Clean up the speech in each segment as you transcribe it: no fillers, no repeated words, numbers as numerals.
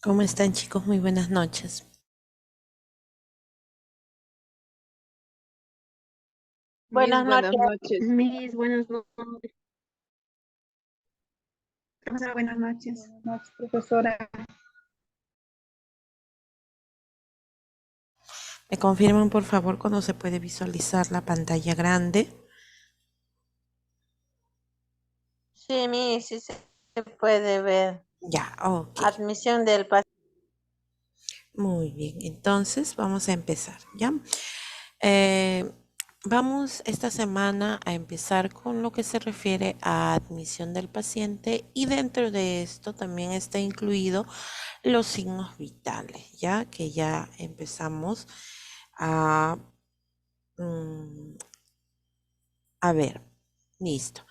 ¿Cómo están, chicos? Muy buenas noches. Mis Buenas buenas noches. noches. Mis buenas noches. Profesora, buenas noches. Buenas noches, profesora. ¿Me confirman, por favor, cuando se puede visualizar la pantalla grande? Sí, sí se puede ver. Ya, ok. Admisión del paciente. Muy bien. Entonces, vamos a empezar, ¿ya? Eh, Vamos esta semana a empezar con lo que se refiere a admisión del paciente y dentro de esto también está incluido los signos vitales, ¿ya? Que ya empezamos a, mm, a ver. Listo.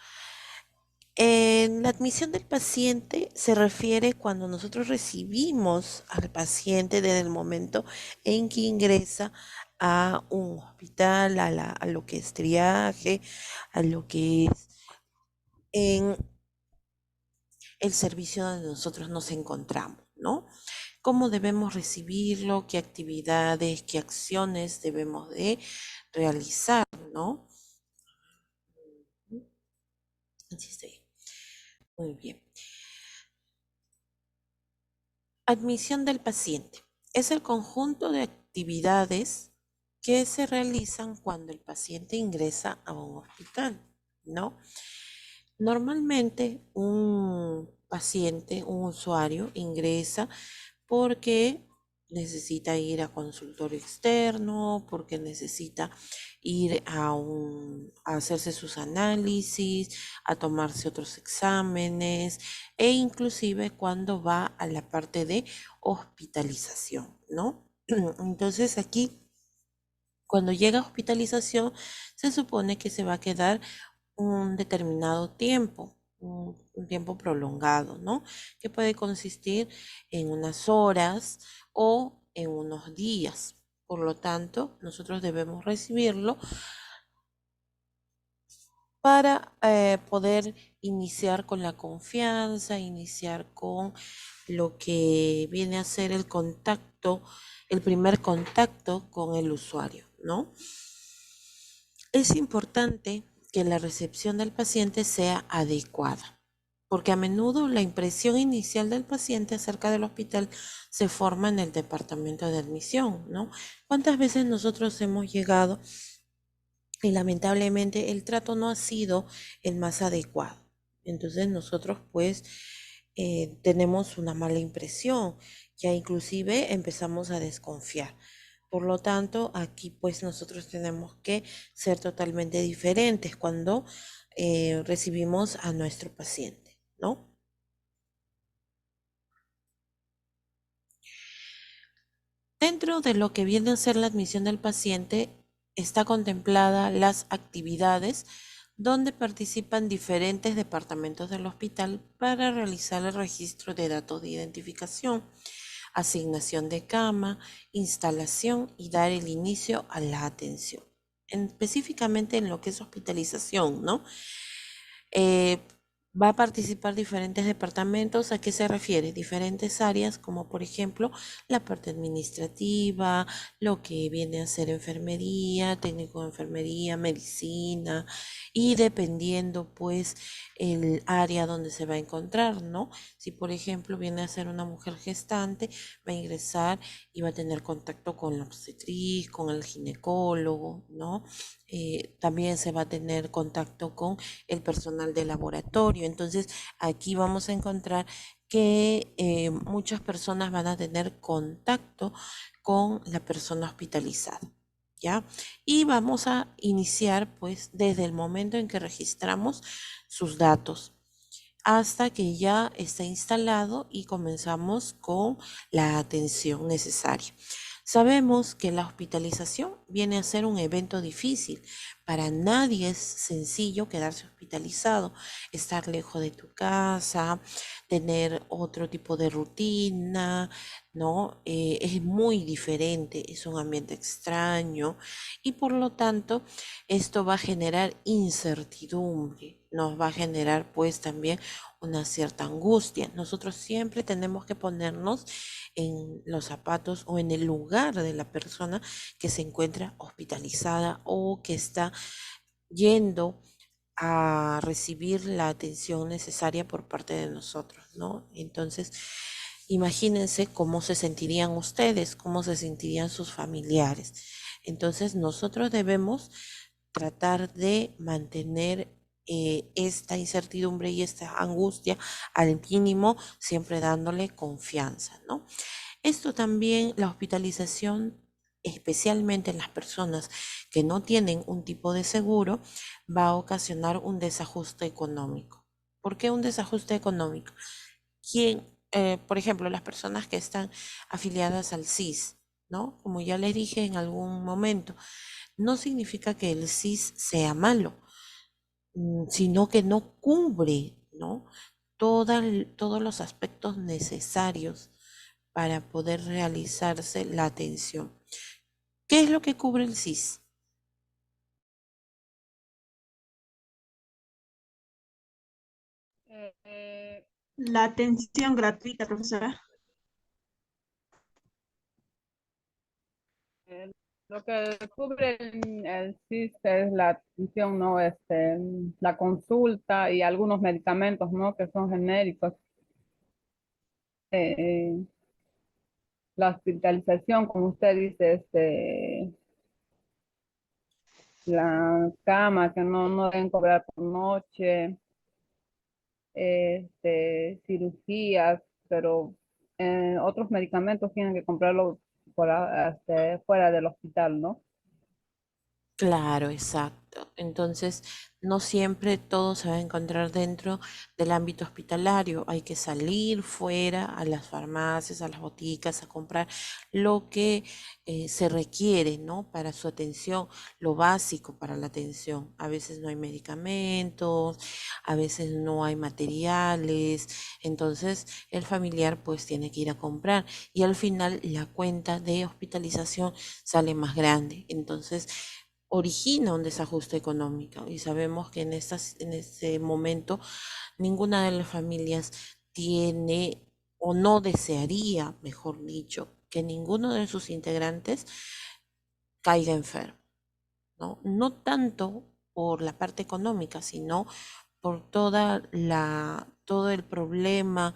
En la admisión del paciente se refiere cuando nosotros recibimos al paciente desde el momento en que ingresa a un hospital, a lo que es triaje, a lo que es en el servicio donde nosotros nos encontramos, ¿no? ¿Cómo debemos recibirlo? ¿Qué actividades, qué acciones debemos de realizar, ¿no? Así estoy. Muy bien. Admisión del paciente. Es el conjunto de actividades que se realizan cuando el paciente ingresa a un hospital, ¿no? Normalmente un paciente, un usuario ingresa porque necesita ir a consultorio externo, porque necesita ir a hacerse sus análisis, a tomarse otros exámenes e inclusive cuando va a la parte de hospitalización, ¿no? Entonces aquí, cuando llega a hospitalización, se supone que se va a quedar un determinado tiempo, un tiempo prolongado, ¿no? Que puede consistir en unas horas o en unos días. Por lo tanto, nosotros debemos recibirlo para poder iniciar con la confianza, iniciar con lo que viene a ser el contacto, el primer contacto con el usuario, ¿no? Es importante que la recepción del paciente sea adecuada, porque a menudo la impresión inicial del paciente acerca del hospital se forma en el departamento de admisión, ¿no? ¿Cuántas veces nosotros hemos llegado y lamentablemente el trato no ha sido el más adecuado? Entonces nosotros pues tenemos una mala impresión, ya inclusive empezamos a desconfiar. Por lo tanto, aquí pues nosotros tenemos que ser totalmente diferentes cuando recibimos a nuestro paciente, ¿no? Dentro de lo que viene a ser la admisión del paciente está contemplada las actividades donde participan diferentes departamentos del hospital para realizar el registro de datos de identificación, asignación de cama, instalación y dar el inicio a la atención. Específicamente en lo que es hospitalización, ¿no? Eh, Va a participar diferentes departamentos. ¿A qué se refiere? Diferentes áreas, como por ejemplo la parte administrativa, lo que viene a ser enfermería, técnico de enfermería, medicina, y dependiendo pues el área donde se va a encontrar, ¿no? Si por ejemplo viene a ser una mujer gestante, va a ingresar y va a tener contacto con la obstetriz, con el ginecólogo, ¿no? También se va a tener contacto con el personal de laboratorio. Entonces, aquí vamos a encontrar que muchas personas van a tener contacto con la persona hospitalizada, ¿ya? Y vamos a iniciar, pues, desde el momento en que registramos sus datos hasta que ya está instalado y comenzamos con la atención necesaria. Sabemos que la hospitalización viene a ser un evento difícil Para nadie es sencillo quedarse hospitalizado, estar lejos de tu casa, tener otro tipo de rutina, ¿no? Es muy diferente, es un ambiente extraño y por lo tanto esto va a generar incertidumbre, nos va a generar pues también una cierta angustia. Nosotros siempre tenemos que ponernos en los zapatos o en el lugar de la persona que se encuentra hospitalizada o que está yendo a recibir la atención necesaria por parte de nosotros, ¿no? Entonces, imagínense cómo se sentirían ustedes, cómo se sentirían sus familiares. Entonces, nosotros debemos tratar de mantener esta incertidumbre y esta angustia al mínimo, siempre dándole confianza, ¿no? Esto también, la hospitalización, especialmente en las personas que no tienen un tipo de seguro, va a ocasionar un desajuste económico. ¿Por qué un desajuste económico? Por ejemplo, las personas que están afiliadas al SIS, ¿no? Como ya les dije en algún momento, no significa que el SIS sea malo, sino que no cubre, ¿no? Todos los aspectos necesarios para poder realizarse la atención. ¿Qué es lo que cubre el SIS? La atención gratuita, profesora. Lo que cubre el SIS es la atención, ¿no? La consulta y algunos medicamentos, ¿no? Que son genéricos. Eh, la hospitalización, como usted dice, la cama que no deben cobrar por noche, cirugías, pero otros medicamentos tienen que comprarlo fuera del hospital, ¿no? Claro, exacto. Entonces, no siempre todo se va a encontrar dentro del ámbito hospitalario. Hay que salir fuera a las farmacias, a las boticas, a comprar lo que se requiere, ¿no? Para su atención, lo básico para la atención. A veces no hay medicamentos, a veces no hay materiales. Entonces, el familiar pues tiene que ir a comprar y al final la cuenta de hospitalización sale más grande. Entonces, origina un desajuste económico y sabemos que en este momento ninguna de las familias tiene o no desearía, mejor dicho, que ninguno de sus integrantes caiga enfermo, ¿no? No tanto por la parte económica, sino por todo el problema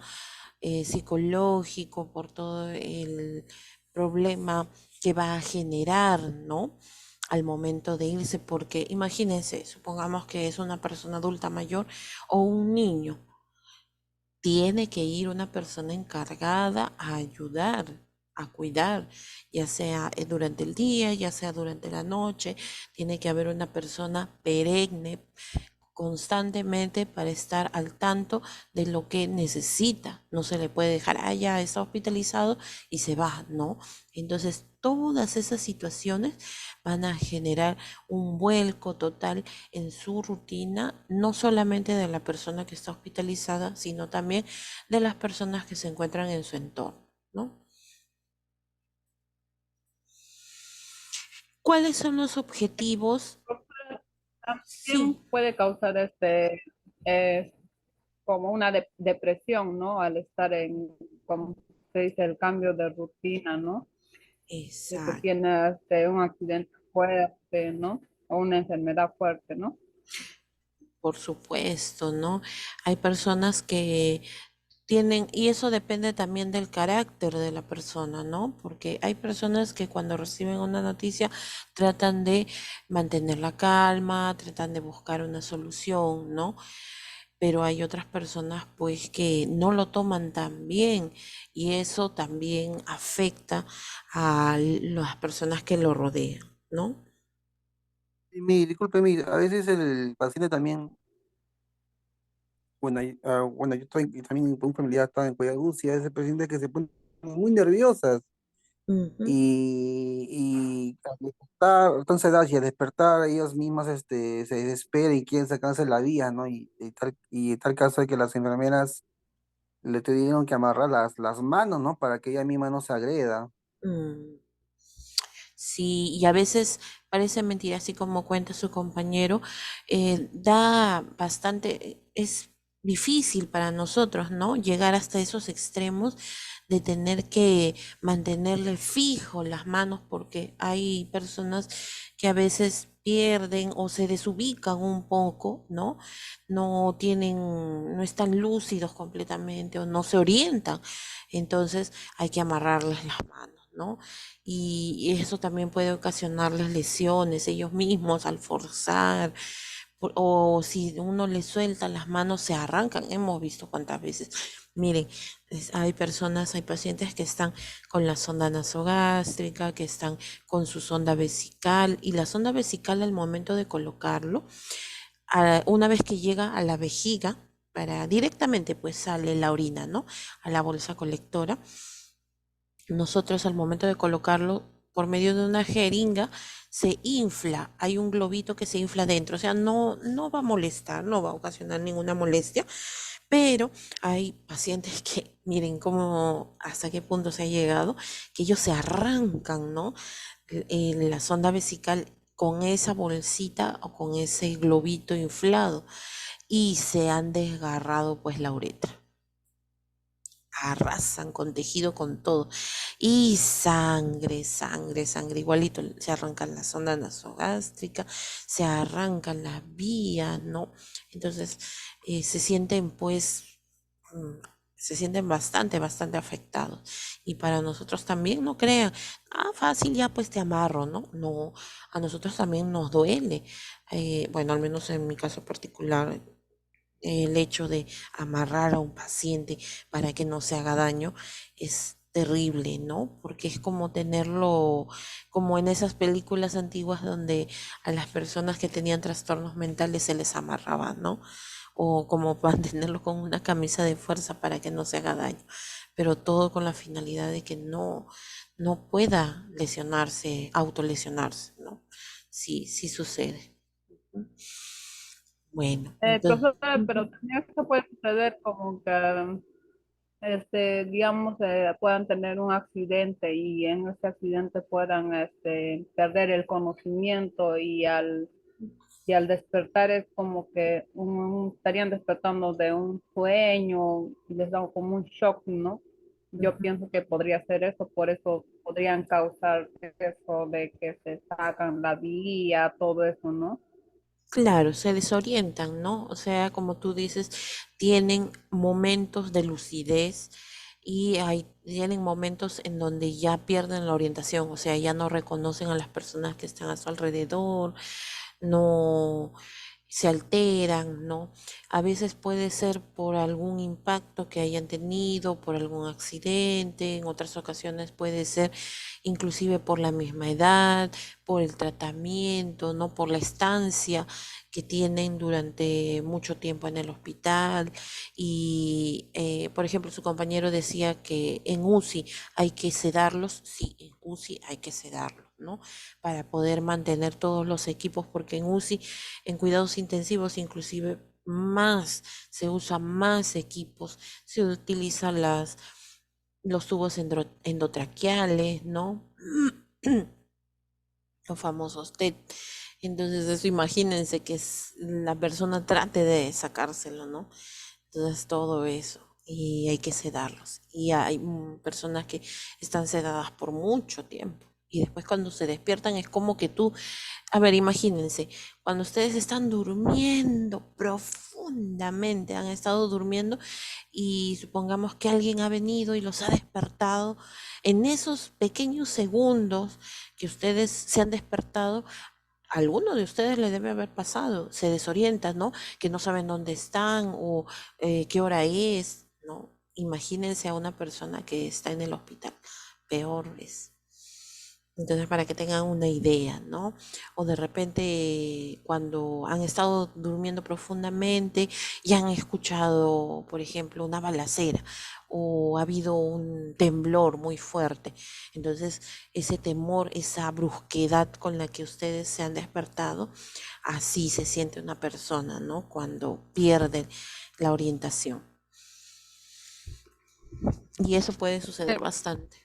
psicológico, por todo el problema que va a generar, ¿no? Al momento de irse, porque imagínense, supongamos que es una persona adulta mayor o un niño, tiene que ir una persona encargada a ayudar, a cuidar, ya sea durante el día, ya sea durante la noche, tiene que haber una persona perenne constantemente para estar al tanto de lo que necesita. No se le puede dejar, ah, ya está hospitalizado y se va, ¿no? Entonces, todas esas situaciones van a generar un vuelco total en su rutina, no solamente de la persona que está hospitalizada, sino también de las personas que se encuentran en su entorno, ¿no? ¿Cuáles son los objetivos? También Sí, puede causar como una depresión, ¿no? Al estar como se dice, el cambio de rutina, ¿no? De que exacto. tiene un accidente fuerte, ¿no? O una enfermedad fuerte, ¿no? Por supuesto, ¿no? Hay personas que tienen, y eso depende también del carácter de la persona, ¿no? Porque hay personas que cuando reciben una noticia tratan de mantener la calma, tratan de buscar una solución, ¿no? Pero hay otras personas pues que no lo toman tan bien y eso también afecta a las personas que lo rodean, ¿no? Disculpe, a veces el paciente también, yo estoy, y también un familiar está en cuidado UCI, a veces pacientes que se ponen muy nerviosas Ujú. y al despertar, entonces y al despertar ellos mismos se desesperan y quieren sacarse la vida, ¿no? Y tal caso de que las enfermeras le tuvieron que amarrar las manos, ¿no? Para que ella misma no se agreda. Mm. Sí, y a veces parece mentira, así como cuenta su compañero, da bastante, es difícil para nosotros, ¿no? Llegar hasta esos extremos de tener que mantenerle fijo las manos porque hay personas que a veces pierden o se desubican un poco, ¿no? No tienen, no están lúcidos completamente o no se orientan. Entonces hay que amarrarles las manos, ¿no? Y eso también puede ocasionarles lesiones ellos mismos al forzar, o si uno les suelta las manos se arrancan, hemos visto cuántas veces. Miren, hay personas, hay pacientes que están con la sonda nasogástrica, que están con su sonda vesical, y la sonda vesical al momento de colocarlo, una vez que llega a la vejiga, para directamente pues sale la orina, ¿no? A la bolsa colectora. Nosotros al momento de colocarlo por medio de una jeringa se infla, hay un globito que se infla dentro, o sea, no va a molestar, no va a ocasionar ninguna molestia, pero hay pacientes que, miren cómo, hasta qué punto se ha llegado, que ellos se arrancan, ¿no? La sonda vesical con esa bolsita o con ese globito inflado y se han desgarrado pues la uretra, arrasan con tejido, con todo. Y sangre, sangre, sangre, igualito, se arrancan la sonda nasogástrica, se arrancan las vías, ¿no? Entonces, se sienten pues, mm, se sienten bastante, bastante afectados. Y para nosotros también, no crean, fácil, ya pues te amarro, ¿no? No, a nosotros también nos duele. Bueno, al menos en mi caso particular, el hecho de amarrar a un paciente para que no se haga daño es terrible, ¿no? Porque es como tenerlo, como en esas películas antiguas donde a las personas que tenían trastornos mentales se les amarraba, ¿no? O como mantenerlo con una camisa de fuerza para que no se haga daño, pero todo con la finalidad de que no pueda lesionarse, autolesionarse, ¿no? Sí, sí sucede. Bueno, entonces, Profesora, pero también esto puede suceder como que, digamos, puedan tener un accidente y en ese accidente puedan, perder el conocimiento y al despertar es como que estarían despertando de un sueño y les da como un shock, ¿no? Yo pienso que podría ser eso, por eso podrían causar eso de que se sacan la vía, todo eso, ¿no? claro, se desorientan, ¿no? O sea, como tú dices, tienen momentos de lucidez y tienen momentos en donde ya pierden la orientación, o sea, ya no reconocen a las personas que están a su alrededor, no se alteran, ¿no? A veces puede ser por algún impacto que hayan tenido, por algún accidente, en otras ocasiones puede ser inclusive por la misma edad, por el tratamiento, ¿no? Por la estancia que tienen durante mucho tiempo en el hospital. Y, por ejemplo, su compañero decía que en UCI hay que sedarlos, sí, en UCI hay que sedarlos, ¿no? Para poder mantener todos los equipos, porque en UCI, en cuidados intensivos, inclusive más, se usa más equipos, se utilizan los tubos endotraqueales, ¿no? Los famosos TET. Entonces, eso imagínense que la persona trate de sacárselo, ¿no? Entonces, todo eso. Y hay que sedarlos. Y hay personas que están sedadas por mucho tiempo. Y después cuando se despiertan es como que tú, a ver, imagínense, cuando ustedes están durmiendo profundamente, han estado durmiendo y supongamos que alguien ha venido y los ha despertado, en esos pequeños segundos que ustedes se han despertado, a alguno de ustedes le debe haber pasado, se desorientan, ¿no? Que no saben dónde están o qué hora es, ¿no? Imagínense a una persona que está en el hospital, peor es. Entonces, para que tengan una idea, ¿no? O de repente, cuando han estado durmiendo profundamente y han escuchado, por ejemplo, una balacera o ha habido un temblor muy fuerte. Entonces, ese temor, esa brusquedad con la que ustedes se han despertado, así se siente una persona, ¿no? Cuando pierde la orientación. Y eso puede suceder bastante.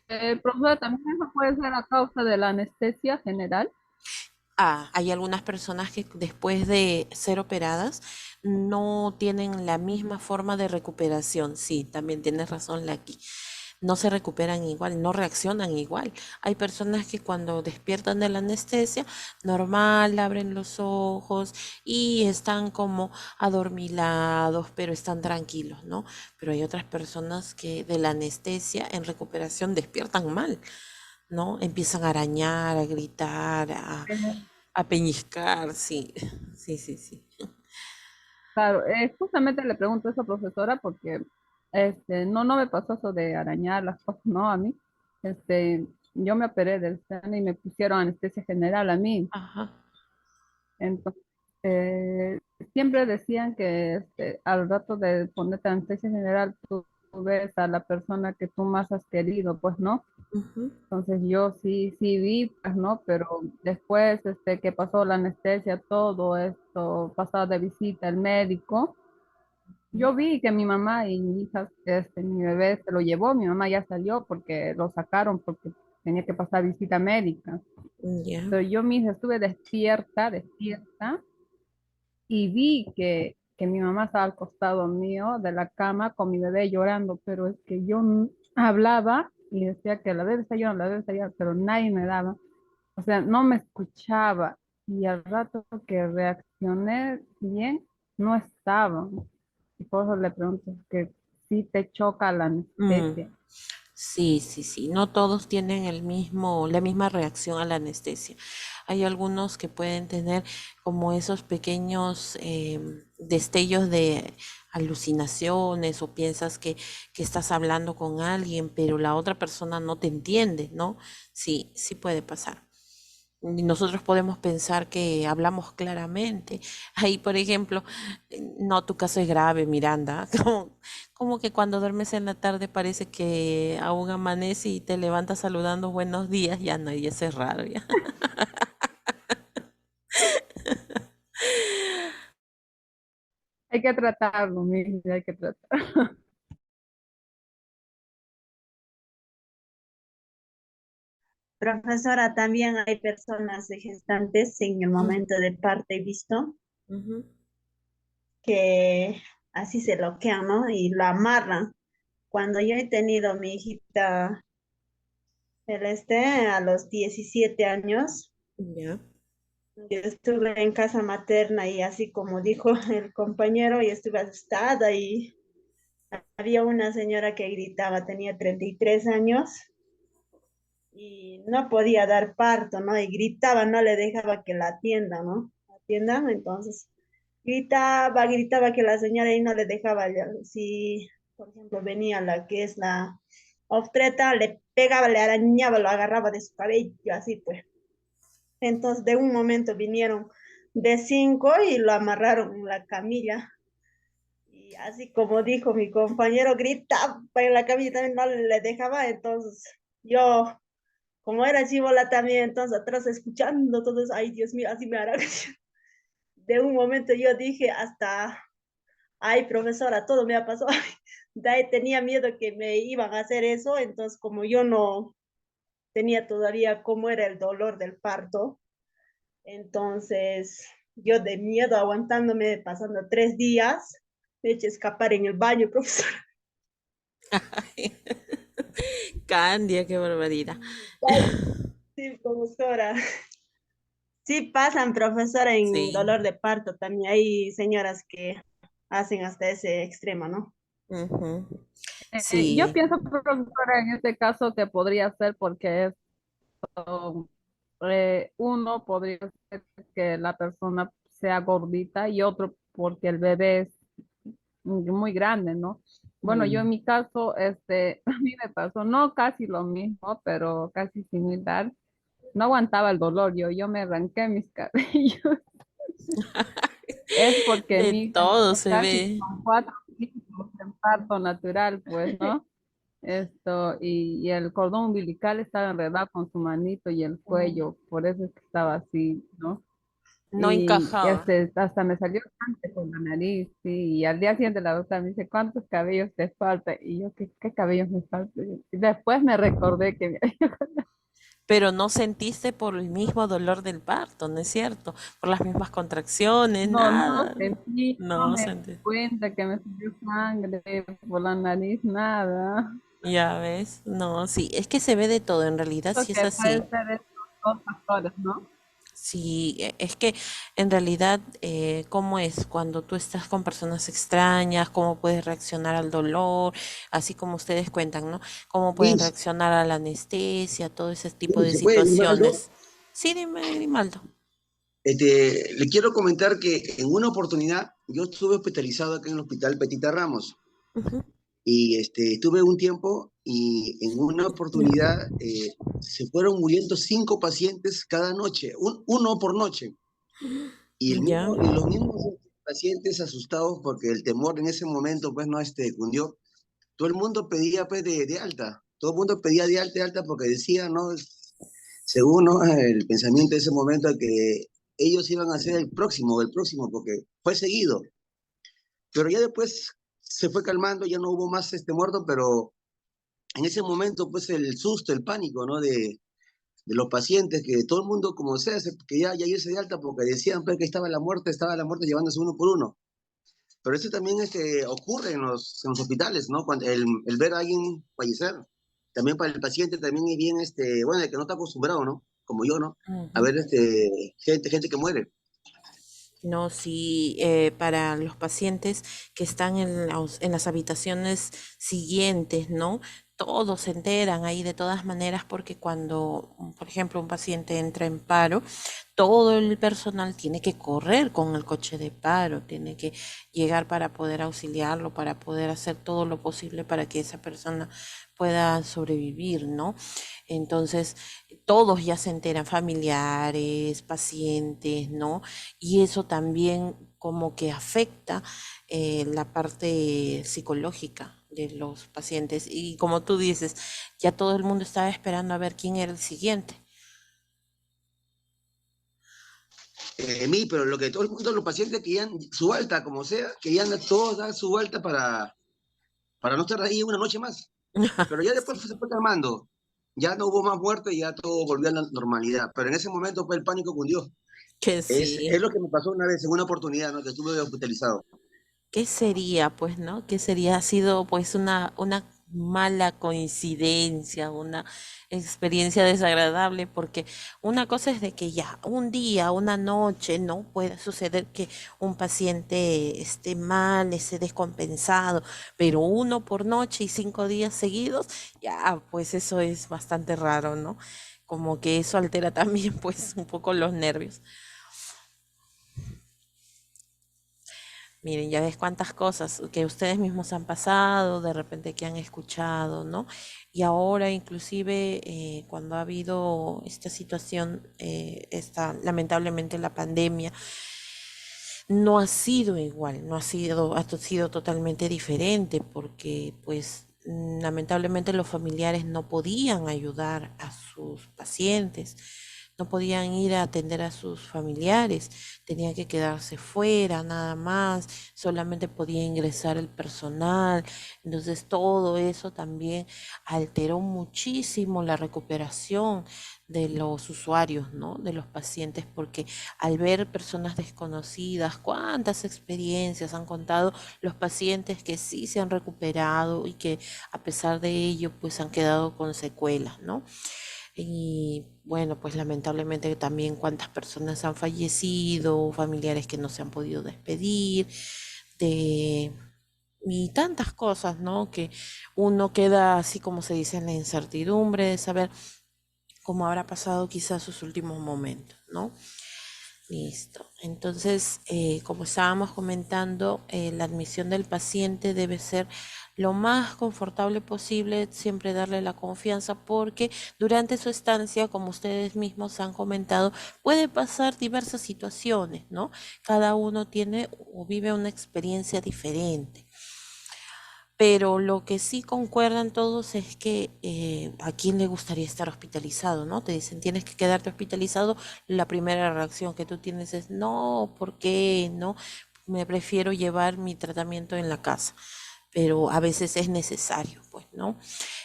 Profesora, también eso puede ser a causa de la anestesia general. Hay algunas personas que después de ser operadas no tienen la misma forma de recuperación. Sí, también tienes razón, Lucky. No se recuperan igual, no reaccionan igual. Hay personas que cuando despiertan de la anestesia, normal, abren los ojos y están como adormilados, pero están tranquilos, ¿no? Pero hay otras personas que de la anestesia en recuperación despiertan mal, ¿no? Empiezan a arañar, a gritar, a peñiscar, sí, sí, sí, sí. Claro, justamente le pregunto eso, profesora, porque no me pasó eso de arañar las cosas, no, a mí. Yo me operé del seno y me pusieron anestesia general a mí. Ajá. Entonces, eh, siempre decían que al rato de ponerte anestesia general, tú ves a la persona que tú más has querido, pues, ¿no? Ujú. Entonces yo sí vi, pues, ¿no? Pero después, que pasó la anestesia, todo esto, pasaba de visita el médico, yo vi que mi mamá y mi hija, mi bebé se lo llevó, mi mamá ya salió porque lo sacaron porque tenía que pasar visita médica. Ya. Pero yo misma estuve despierta, y vi que mi mamá estaba al costado mío de la cama con mi bebé llorando, pero es que yo hablaba y decía que la bebé está llorando, la bebé está llorando, pero nadie me daba, o sea, no me escuchaba. Y al rato que reaccioné bien, no estaba. Y por eso le pregunto, que si te choca la Mm, anestesia. sí, sí, sí. No todos tienen la misma reacción a la anestesia. Hay algunos que pueden tener como esos pequeños destellos de alucinaciones o piensas que estás hablando con alguien, pero la otra persona no te entiende, ¿no? Sí, sí puede pasar. Y nosotros podemos pensar que hablamos claramente. Ahí, por ejemplo, no, tu caso es grave, Miranda. Como que cuando duermes en la tarde parece que aún amanece y te levantas saludando buenos días, ya no, y eso es raro, ya. Hay que tratarlo, mi vida, hay que tratarlo. Profesora, también hay personas de gestantes en el momento de parto y visto Ujú. que así se bloquean, ¿no? Y lo amarran. Cuando yo he tenido mi hijita Celeste a los 17 años, Ya. yo estuve en casa materna y así como dijo el compañero, y estuve asustada y había una señora que gritaba, tenía 33 años y no podía dar parto, ¿no? Y gritaba, no le dejaba que la atienda, ¿no? Atiendan, entonces gritaba que la señora y no le dejaba, si por ejemplo venía la que es la obstetra, le pegaba, le arañaba, lo agarraba de su cabello, así pues. Entonces de un momento vinieron de 5 y lo amarraron en la camilla. Y así como dijo mi compañero, gritaba en la camilla, también no le dejaba, entonces yo como era chivola también, entonces atrás escuchando todo eso, ay Dios mío, así me hará. De un momento yo dije hasta, ay profesora, todo me ha pasado. De ahí tenía miedo que me iban a hacer eso, entonces como yo no tenía todavía cómo era el dolor del parto, entonces yo de miedo aguantándome, pasando 3 días, me eché a escapar en el baño, profesora. Candia, qué barbaridad. Sí, profesora. Sí pasan, profesora, en Sí. dolor de parto. También hay señoras que hacen hasta ese extremo, ¿no? Ujú. Yo Sí. pienso, profesora, en este caso que podría ser porque uno podría ser que la persona sea gordita y otro porque el bebé es muy grande, ¿no? Bueno, yo en Mm, mi caso, a mí me pasó, no casi lo mismo, pero casi similar. no aguantaba el dolor, yo me arranqué mis cabellos. Es porque De mi hija todo nació se casi ve. con 4 hijos en parto natural, pues, ¿no? Y el cordón umbilical estaba enredado con su manito y el cuello, por eso es que estaba así, ¿no? No encajaba. Hasta me salió sangre por la nariz, sí, y al día siguiente la doctora me dice, ¿cuántos cabellos te faltan? Y yo, ¿qué cabellos me faltan? Y después me recordé que Pero no sentiste por el mismo dolor del parto, ¿no es cierto? Por las mismas contracciones, no nada. sentí, no No me di sentí. cuenta que me salió sangre por la nariz, nada. Ya ves, no, sí, es que se ve de todo, en realidad Creo sí es que puede así. ser estos dos factores, ¿no? Sí, es que en realidad, ¿cómo es cuando tú estás con personas extrañas? ¿Cómo puedes reaccionar al dolor? Así como ustedes cuentan, ¿no? ¿Cómo pueden Liz, reaccionar a la anestesia? Todo ese tipo Liz, de ¿se puede animar algo? situaciones. Sí, dime, Grimaldo. Le quiero comentar que en una oportunidad yo estuve hospitalizado acá en el Hospital Petita Ramos Ujú. y estuve un tiempo y en una oportunidad se fueron muriendo 5 pacientes cada noche, uno por noche. Ya, Y los mismos pacientes asustados porque el temor en ese momento pues no cundió. Todo el mundo pedía pues de alta, todo el mundo pedía de alta porque decía, ¿no? Según, ¿no? El pensamiento de ese momento que ellos iban a ser el próximo, porque fue seguido. Pero ya después se fue calmando, ya no hubo más muerto, pero en ese momento, pues el susto, el pánico, ¿no? De los pacientes, que todo el mundo, como sea, que ya irse de alta, porque decían pues, que estaba la muerte llevándose uno por uno. Pero eso también ocurre en los hospitales, ¿no? Cuando el ver a alguien fallecer, también para el paciente también es bien, bueno, el que no está acostumbrado, ¿no? Como yo, ¿no? A ujú. ver, gente que muere. No, sí, para los pacientes que están en las habitaciones siguientes, ¿no? Todos se enteran ahí de todas maneras porque cuando, por ejemplo, un paciente entra en paro, todo el personal tiene que correr con el coche de paro, tiene que llegar para poder auxiliarlo, para poder hacer todo lo posible para que esa persona pueda sobrevivir, ¿no? Entonces, todos ya se enteran, familiares, pacientes, ¿no? Y eso también como que afecta la parte psicológica de los pacientes. Y como tú dices, ya todo el mundo estaba esperando a ver quién era el siguiente. Pero lo que todo el mundo, los pacientes querían su alta, como sea, querían todos dar su alta para no estar ahí una noche más. Pero ya después Sí, se fue calmando. Ya no hubo más muertes y ya todo volvió a la normalidad. Pero en ese momento pues, el pánico cundió. que Es sí. lo que me pasó una vez en una oportunidad, ¿no? Que estuve hospitalizado. ¿Qué sería, pues, no? ¿Qué sería? Ha sido, pues, una mala coincidencia, una experiencia desagradable, porque una cosa es de que ya un día, una noche, ¿no? Puede suceder que un paciente esté mal, esté descompensado, pero uno por noche y 5 días seguidos, ya, pues eso es bastante raro, ¿no? Como que eso altera también, pues, un poco los nervios. Miren, ya ves cuántas cosas que ustedes mismos han pasado, de repente que han escuchado, ¿no? Y ahora inclusive cuando ha habido esta situación, lamentablemente la pandemia, no ha sido igual, no ha sido, ha sido totalmente diferente porque pues lamentablemente los familiares no podían ayudar a sus pacientes, no podían ir a atender a sus familiares, tenían que quedarse fuera nada más, solamente podía ingresar el personal, entonces todo eso también alteró muchísimo la recuperación de los usuarios, ¿no? De los pacientes, porque al ver personas desconocidas, cuántas experiencias han contado los pacientes que sí se han recuperado y que a pesar de ello pues han quedado con secuelas, ¿no? Y bueno, pues lamentablemente también cuántas personas han fallecido, familiares que no se han podido despedir, de y tantas cosas, ¿no? Que uno queda así como se dice en la incertidumbre de saber cómo habrá pasado quizás sus últimos momentos, ¿no? Listo. Entonces, como estábamos comentando, la admisión del paciente debe ser lo más confortable posible, siempre darle la confianza, porque durante su estancia, como ustedes mismos han comentado, puede pasar diversas situaciones, ¿no? Cada uno tiene o vive una experiencia diferente. Pero lo que sí concuerdan todos es que a quién le gustaría estar hospitalizado, ¿no? Te dicen, tienes que quedarte hospitalizado. La primera reacción que tú tienes es, no, ¿por qué? No, me prefiero llevar mi tratamiento en la casa. Pero a veces es necesario, pues, ¿no?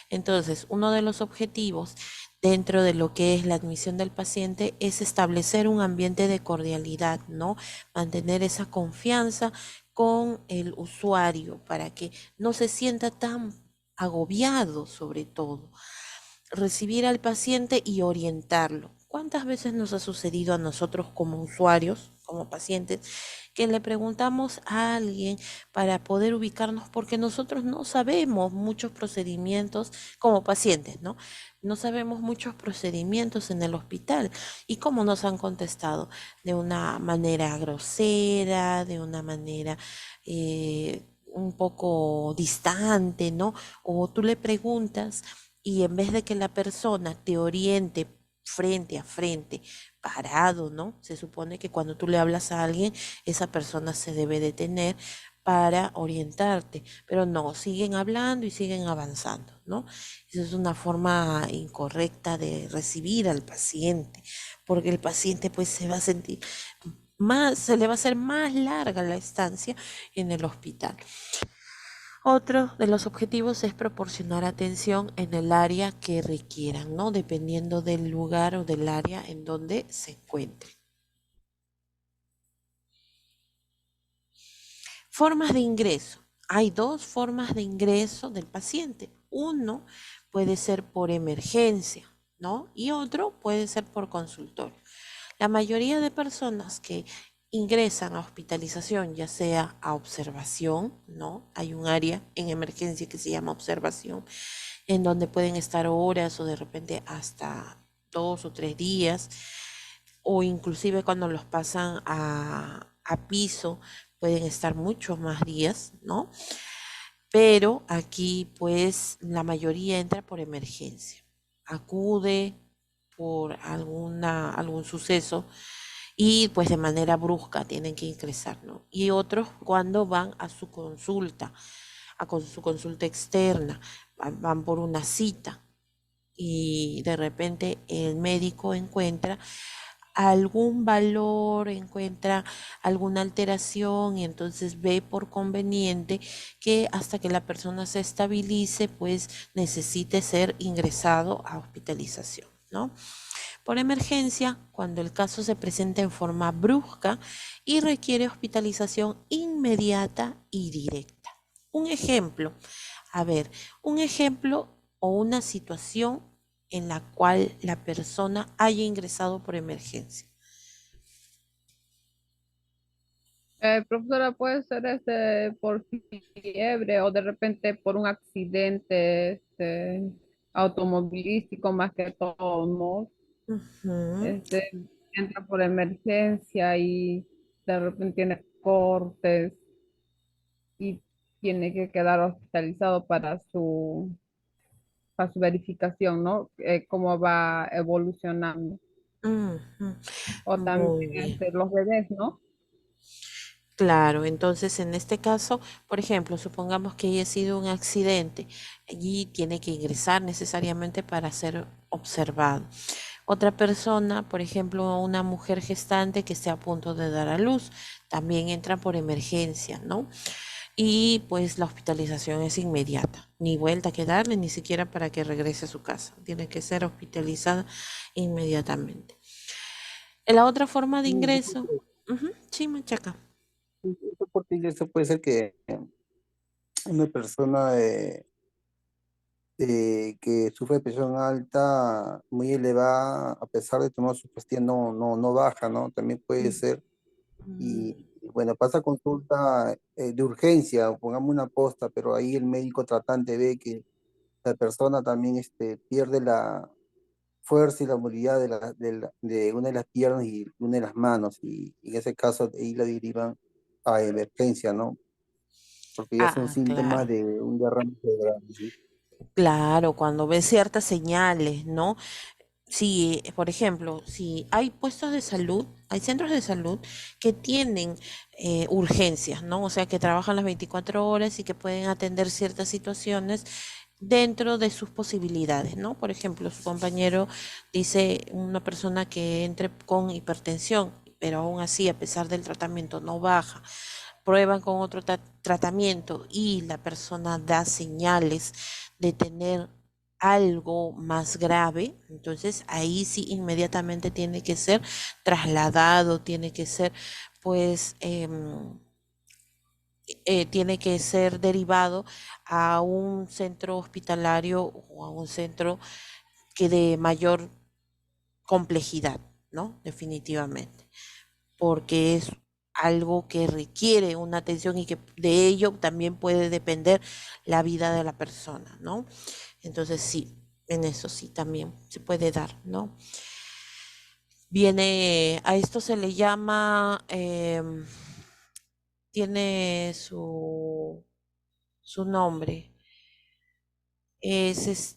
Entonces, uno de los objetivos dentro de lo que es la admisión del paciente es establecer un ambiente de cordialidad, ¿no? Mantener esa confianza con el usuario para que no se sienta tan agobiado, sobre todo. Recibir al paciente y orientarlo. ¿Cuántas veces nos ha sucedido a nosotros como usuarios, como pacientes, que le preguntamos a alguien para poder ubicarnos porque nosotros no sabemos muchos procedimientos como pacientes, ¿no? No sabemos muchos procedimientos en el hospital y cómo nos han contestado de una manera grosera, de una manera un poco distante, ¿no? O tú le preguntas y en vez de que la persona te oriente frente a frente, parado, ¿no? Se supone que cuando tú le hablas a alguien, esa persona se debe detener para orientarte, pero no, siguen hablando y siguen avanzando, ¿no? Esa es una forma incorrecta de recibir al paciente, porque el paciente pues se va a sentir más, se le va a hacer más larga la estancia en el hospital. Otro de los objetivos es proporcionar atención en el área que requieran, ¿no? Dependiendo del lugar o del área en donde se encuentre. Formas de ingreso. Hay dos formas de ingreso del paciente. Uno puede ser por emergencia, ¿no? Y otro puede ser por consultorio. La mayoría de personas que ingresan a hospitalización, ya sea a observación, ¿no? Hay un área en emergencia que se llama observación, en donde pueden estar horas o de repente hasta 2 o 3 días, o inclusive cuando los pasan a piso, pueden estar muchos más días, ¿no? Pero aquí pues la mayoría entra por emergencia, acude por algún suceso y pues de manera brusca tienen que ingresar, ¿no? Y otros cuando van a su consulta, su consulta externa, van por una cita y de repente el médico encuentra algún valor, encuentra alguna alteración y entonces ve por conveniente que hasta que la persona se estabilice, pues necesite ser ingresado a hospitalización, ¿no? Por emergencia, cuando el caso se presenta en forma brusca y requiere hospitalización inmediata y directa. Un ejemplo, a ver, un ejemplo o una situación en la cual la persona haya ingresado por emergencia. Profesora, puede ser por fiebre o de repente por un accidente automovilístico más que todo, ¿no? Ujú. Este, entra por emergencia y de repente tiene cortes y tiene que quedar hospitalizado para su verificación, ¿no? Cómo va evolucionando. Ujú. O también Muy bien. los bebés, ¿no? Claro, entonces en este caso, por ejemplo, supongamos que haya sido un accidente y tiene que ingresar necesariamente para ser observado. Otra persona, por ejemplo, una mujer gestante que esté a punto de dar a luz, también entra por emergencia, ¿no? Y pues la hospitalización es inmediata, ni vuelta que darle, ni siquiera para que regrese a su casa. Tiene que ser hospitalizada inmediatamente. La otra forma de Sí, ingreso, ujú, sí, Machaca. eso porque eso puede ser que una persona que sufre de presión alta, muy elevada, a pesar de tomar su pastilla, no baja, ¿no? También puede ser. Y bueno, pasa consulta de urgencia, o pongamos una posta, pero ahí el médico tratante ve que la persona también pierde fuerza y la movilidad de una de las piernas y una de las manos, y en ese caso ahí la derivan a emergencia, ¿no? Porque ya son Ah, síntomas claro. de un derrame cerebral, ¿sí? Claro, cuando ves ciertas señales, ¿no? Si, por ejemplo, si hay puestos de salud, hay centros de salud que tienen urgencias, ¿no? O sea, que trabajan las 24 horas y que pueden atender ciertas situaciones dentro de sus posibilidades, ¿no? Por ejemplo, su compañero dice una persona que entre con hipertensión, pero aún así, a pesar del tratamiento, no baja, prueban con otro tratamiento y la persona da señales de tener algo más grave, entonces ahí sí inmediatamente tiene que ser trasladado, tiene que ser pues tiene que ser derivado a un centro hospitalario o a un centro que de mayor complejidad, ¿no? Definitivamente, porque es algo que requiere una atención y que de ello también puede depender la vida de la persona, ¿no? Entonces sí, en eso sí también se puede dar, ¿no? Viene, a esto se le llama, tiene su nombre, es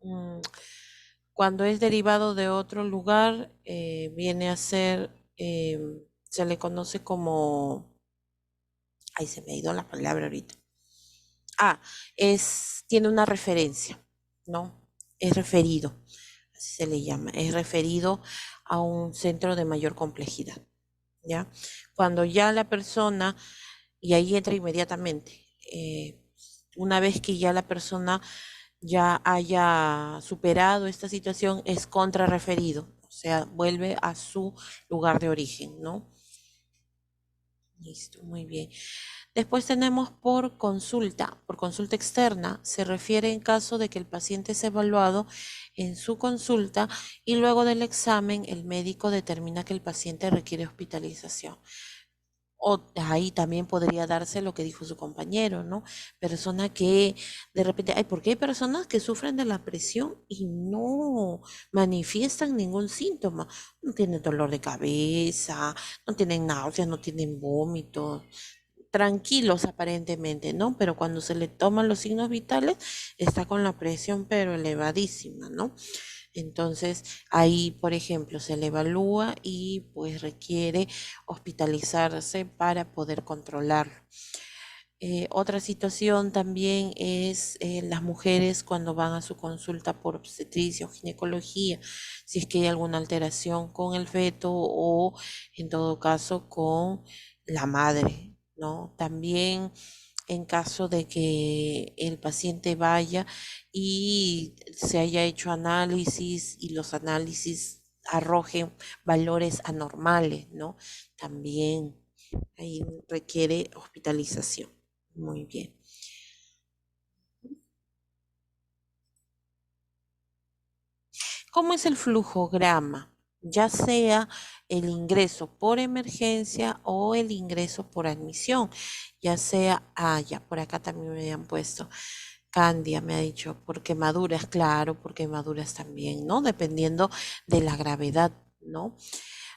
mm, cuando es derivado de otro lugar, viene a ser, se le conoce como, ay, se me ha ido la palabra ahorita. Ah, tiene una referencia, ¿no? Es referido, así se le llama, es referido a un centro de mayor complejidad, ¿ya? Cuando ya la persona, y ahí entra inmediatamente, una vez que ya la persona ya haya superado esta situación, es contrarreferido, o sea, vuelve a su lugar de origen, ¿no? Listo, muy bien. Después tenemos por consulta externa, se refiere en caso de que el paciente es evaluado en su consulta y luego del examen el médico determina que el paciente requiere hospitalización. O ahí también podría darse lo que dijo su compañero, ¿no? Persona que de repente, ay, porque hay personas que sufren de la presión y no manifiestan ningún síntoma. No tienen dolor de cabeza, no tienen náuseas, no tienen vómitos, tranquilos aparentemente, ¿no? Pero cuando se le toman los signos vitales, está con la presión pero elevadísima, ¿no? Entonces, ahí, por ejemplo, se le evalúa y pues requiere hospitalizarse para poder controlarlo. Otra situación también es las mujeres cuando van a su consulta por obstetricia o ginecología, si es que hay alguna alteración con el feto o en todo caso con la madre, ¿no? También en caso de que el paciente vaya y se haya hecho análisis y los análisis arrojen valores anormales, ¿no? También ahí requiere hospitalización. Muy bien. ¿Cómo es el flujograma? Ya sea el ingreso por emergencia o el ingreso por admisión, ya sea, ya por acá también me habían puesto, Candia me ha dicho, por quemaduras, claro, por quemaduras también, ¿no? Dependiendo de la gravedad, ¿no?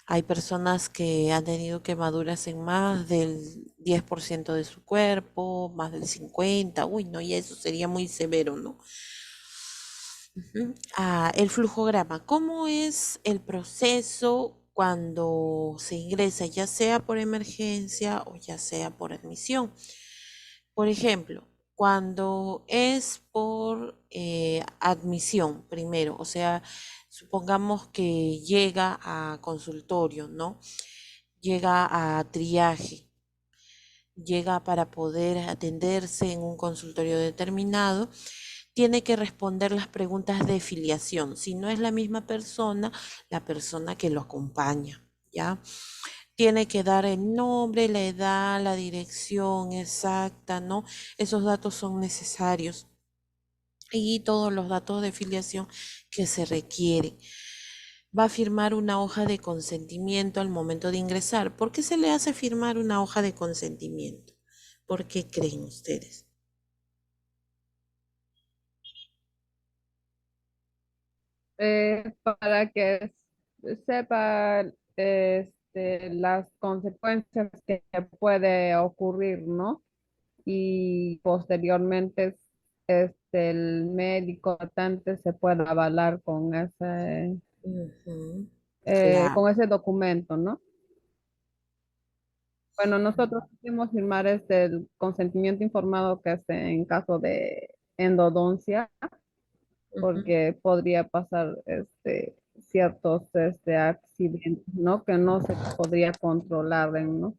Hay personas que han tenido quemaduras en más del 10% de su cuerpo, más del 50%, uy, no, y eso sería muy severo, ¿no? El flujograma, ¿cómo es el proceso cuando se ingresa, ya sea por emergencia o ya sea por admisión? Por ejemplo, cuando es por admisión primero, o sea, supongamos que llega a consultorio, ¿no? Llega a triaje, llega para poder atenderse en un consultorio determinado, tiene que responder las preguntas de filiación. Si no es la misma persona, la persona que lo acompaña, ¿ya? Tiene que dar el nombre, la edad, la dirección exacta, ¿no? Esos datos son necesarios y todos los datos de filiación que se requieren. Va a firmar una hoja de consentimiento al momento de ingresar. ¿Por qué se le hace firmar una hoja de consentimiento? ¿Por qué creen ustedes? para que sepa las consecuencias que puede ocurrir, ¿no? Y posteriormente el médico tratante se pueda avalar Ujú, claro. con ese documento, ¿no? Bueno, nosotros hicimos firmar el consentimiento informado que es en caso de endodoncia, Ujú, porque podría pasar ciertos accidentes, ¿no? Que no se podría controlar, ¿no?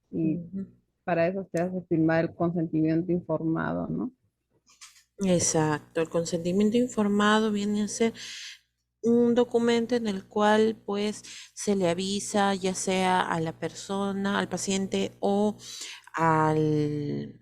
Y ujú. para eso se hace firmar el consentimiento informado, ¿no? Exacto, el consentimiento informado viene a ser un documento en el cual pues se le avisa ya sea a la persona, al paciente o al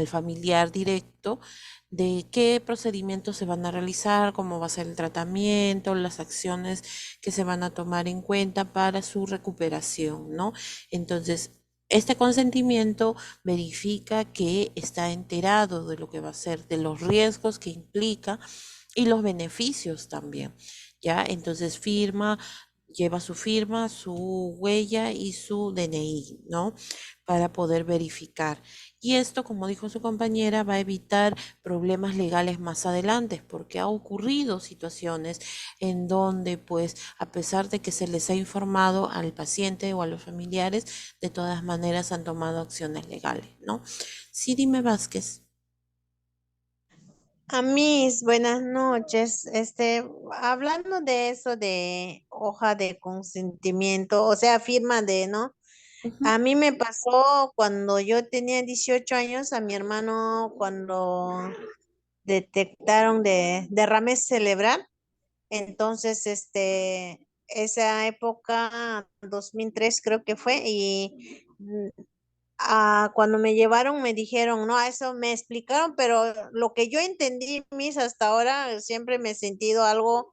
familiar directo de qué procedimientos se van a realizar, cómo va a ser el tratamiento, las acciones que se van a tomar en cuenta para su recuperación, ¿no? Entonces, este consentimiento verifica que está enterado de lo que va a ser, de los riesgos que implica y los beneficios también. ¿Ya? Entonces lleva su firma, su huella y su DNI, ¿no? Para poder verificar. Y esto, como dijo su compañera, va a evitar problemas legales más adelante, porque ha ocurrido situaciones en donde, pues, a pesar de que se les ha informado al paciente o a los familiares, de todas maneras han tomado acciones legales, ¿no? Sí, dime Vázquez. A buenas noches. Hablando de eso de hoja de consentimiento, o sea, firma de, ¿no? Ujú. A mí me pasó cuando yo tenía 18 años, a mi hermano cuando detectaron de derrame cerebral. Entonces, esa época, 2003 creo que fue, y cuando me llevaron me dijeron, no, eso me explicaron, pero lo que yo entendí, mis, hasta ahora siempre me he sentido algo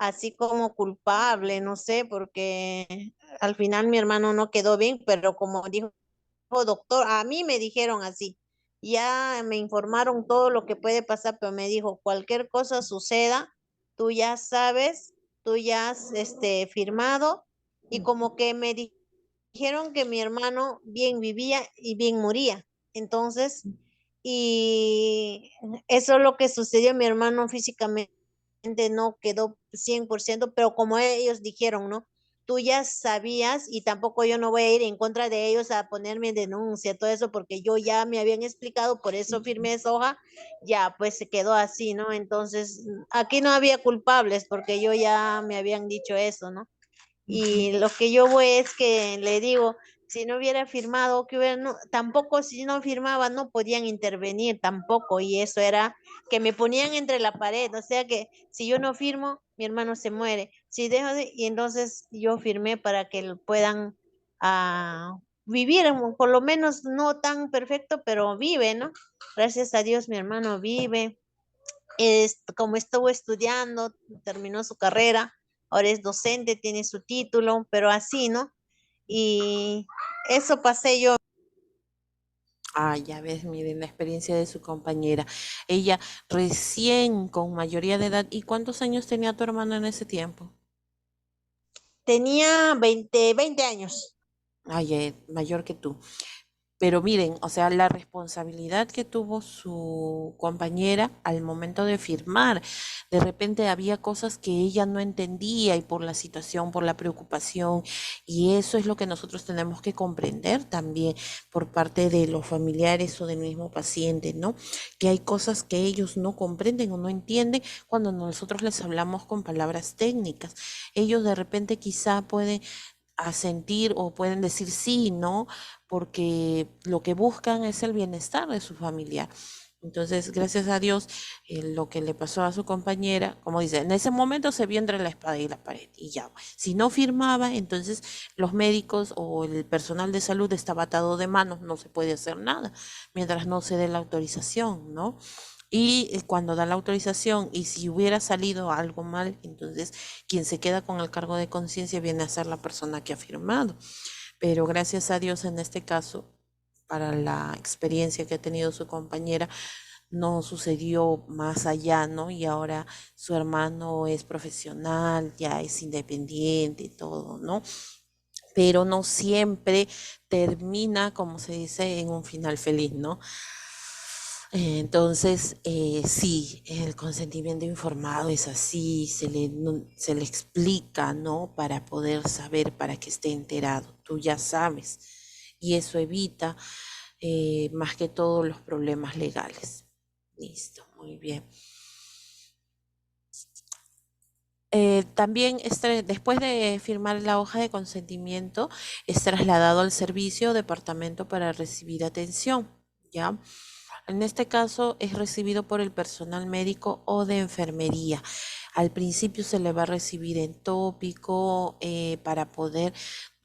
así como culpable, no sé, porque al final mi hermano no quedó bien, pero como dijo doctor, a mí me dijeron así, ya me informaron todo lo que puede pasar, pero me dijo, cualquier cosa suceda, tú ya sabes, tú ya has firmado, y como que me dijeron que mi hermano bien vivía y bien moría. Entonces, y eso es lo que sucedió, mi hermano físicamente no quedó 100%, pero como ellos dijeron, ¿no? Tú ya sabías y tampoco yo no voy a ir en contra de ellos a ponerme denuncia, todo eso, porque yo ya me habían explicado, por eso firmé esa hoja, ya pues se quedó así, ¿no? Entonces, aquí no había culpables porque yo ya me habían dicho eso, ¿no? Y lo que yo voy es que le digo, si no hubiera firmado, que hubiera, no, tampoco si no firmaba no podían intervenir tampoco, y eso era que me ponían entre la pared, o sea que si yo no firmo, mi hermano se muere. Si dejo y entonces yo firmé para que lo puedan vivir, por lo menos no tan perfecto, pero vive, ¿no? Gracias a Dios mi hermano vive, como estuvo estudiando, terminó su carrera, ahora es docente, tiene su título, pero así, ¿no? Y eso pasé yo. Ah, ya ves, miren la experiencia de su compañera. Ella recién con mayoría de edad. ¿Y cuántos años tenía tu hermano en ese tiempo? Tenía 20 años. Ay, mayor que tú. Pero miren, o sea, la responsabilidad que tuvo su compañera al momento de firmar, de repente había cosas que ella no entendía y por la situación, por la preocupación, y eso es lo que nosotros tenemos que comprender también por parte de los familiares o del mismo paciente, ¿no? Que hay cosas que ellos no comprenden o no entienden cuando nosotros les hablamos con palabras técnicas. Ellos de repente quizá pueden sentir o pueden decir sí, ¿no? Porque lo que buscan es el bienestar de su familiar. Entonces, gracias a Dios, lo que le pasó a su compañera, como dice, en ese momento se vio entre la espada y la pared y ya. Si no firmaba, entonces los médicos o el personal de salud estaba atado de manos, no se puede hacer nada mientras no se dé la autorización, ¿no? Y cuando da la autorización y si hubiera salido algo mal, entonces quien se queda con el cargo de conciencia viene a ser la persona que ha firmado. Pero gracias a Dios en este caso, para la experiencia que ha tenido su compañera, no sucedió más allá, ¿no? Y ahora su hermano es profesional, ya es independiente y todo, ¿no? Pero no siempre termina, como se dice, en un final feliz, ¿no? Entonces, sí, el consentimiento informado es así, se le explica, ¿no? Para poder saber, para que esté enterado. Tú ya sabes. Y eso evita más que todo los problemas legales. Listo, muy bien. También después de firmar la hoja de consentimiento, es trasladado al servicio o departamento para recibir atención, ¿ya? En este caso es recibido por el personal médico o de enfermería. Al principio se le va a recibir en tópico para poder,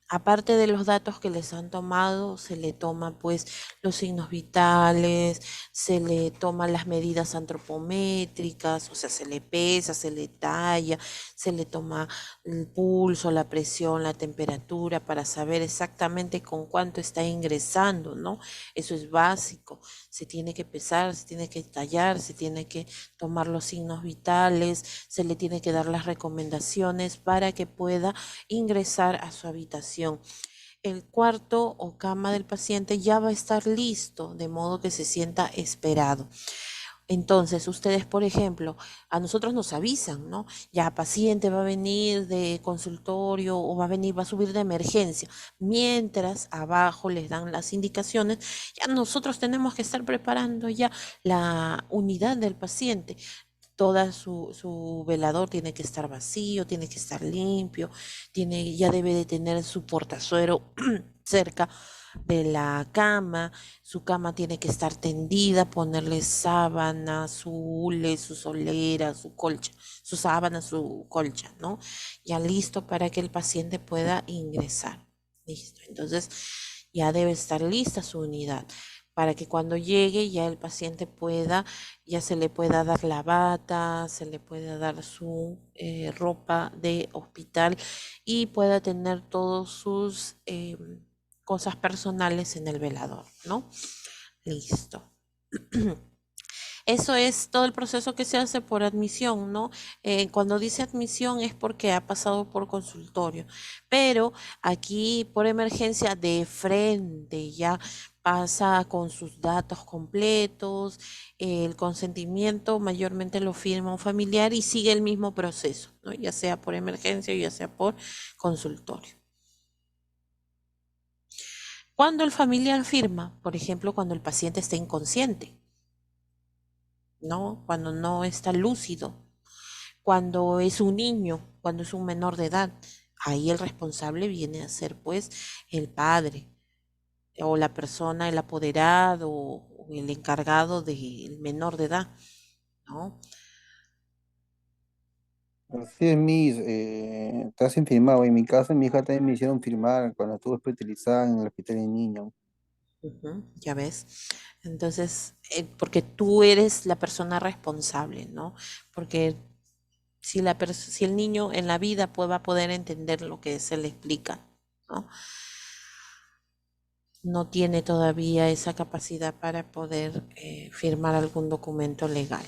aparte de los datos que les han tomado, se le toma pues los signos vitales, se le toman las medidas antropométricas, o sea, se le pesa, se le talla, se le toma el pulso, la presión, la temperatura para saber exactamente con cuánto está ingresando, ¿no? Eso es básico. Se tiene que pesar, se tiene que tallar, se tiene que tomar los signos vitales, se le tiene que dar las recomendaciones para que pueda ingresar a su habitación. El cuarto o cama del paciente ya va a estar listo, de modo que se sienta esperado. Entonces, ustedes, por ejemplo, a nosotros nos avisan, ¿no? Ya paciente va a venir de consultorio o va a venir, va a subir de emergencia. Mientras abajo les dan las indicaciones, ya nosotros tenemos que estar preparando ya la unidad del paciente. Toda su velador tiene que estar vacío, tiene que estar limpio, ya debe de tener su portazuero cerca de la cama, su cama tiene que estar tendida, ponerle sábana, su hule, su solera, su colcha, su sábana, su colcha, ¿no? Ya listo para que el paciente pueda ingresar. Listo. Entonces ya debe estar lista su unidad para que cuando llegue ya el paciente pueda, ya se le pueda dar la bata, se le pueda dar su ropa de hospital y pueda tener todos sus cosas personales en el velador, ¿no? Listo. Eso es todo el proceso que se hace por admisión, ¿no? Cuando dice admisión es porque ha pasado por consultorio, pero aquí por emergencia de frente ya pasa con sus datos completos, el consentimiento mayormente lo firma un familiar y sigue el mismo proceso, ¿no? Ya sea por emergencia o ya sea por consultorio. Cuando el familiar firma, por ejemplo, cuando el paciente está inconsciente, ¿no? Cuando no está lúcido, cuando es un niño, cuando es un menor de edad, ahí el responsable viene a ser pues el padre o la persona, el apoderado o el encargado del menor de edad, ¿no? Así es, te hacen firmar. En mi caso, mi hija también me hicieron firmar cuando estuve hospitalizada en el hospital de niños. Ya ves. Entonces, porque tú eres la persona responsable, ¿no? Porque si el niño en la vida va a poder entender lo que se le explica, ¿no? No tiene todavía esa capacidad para poder firmar algún documento legal.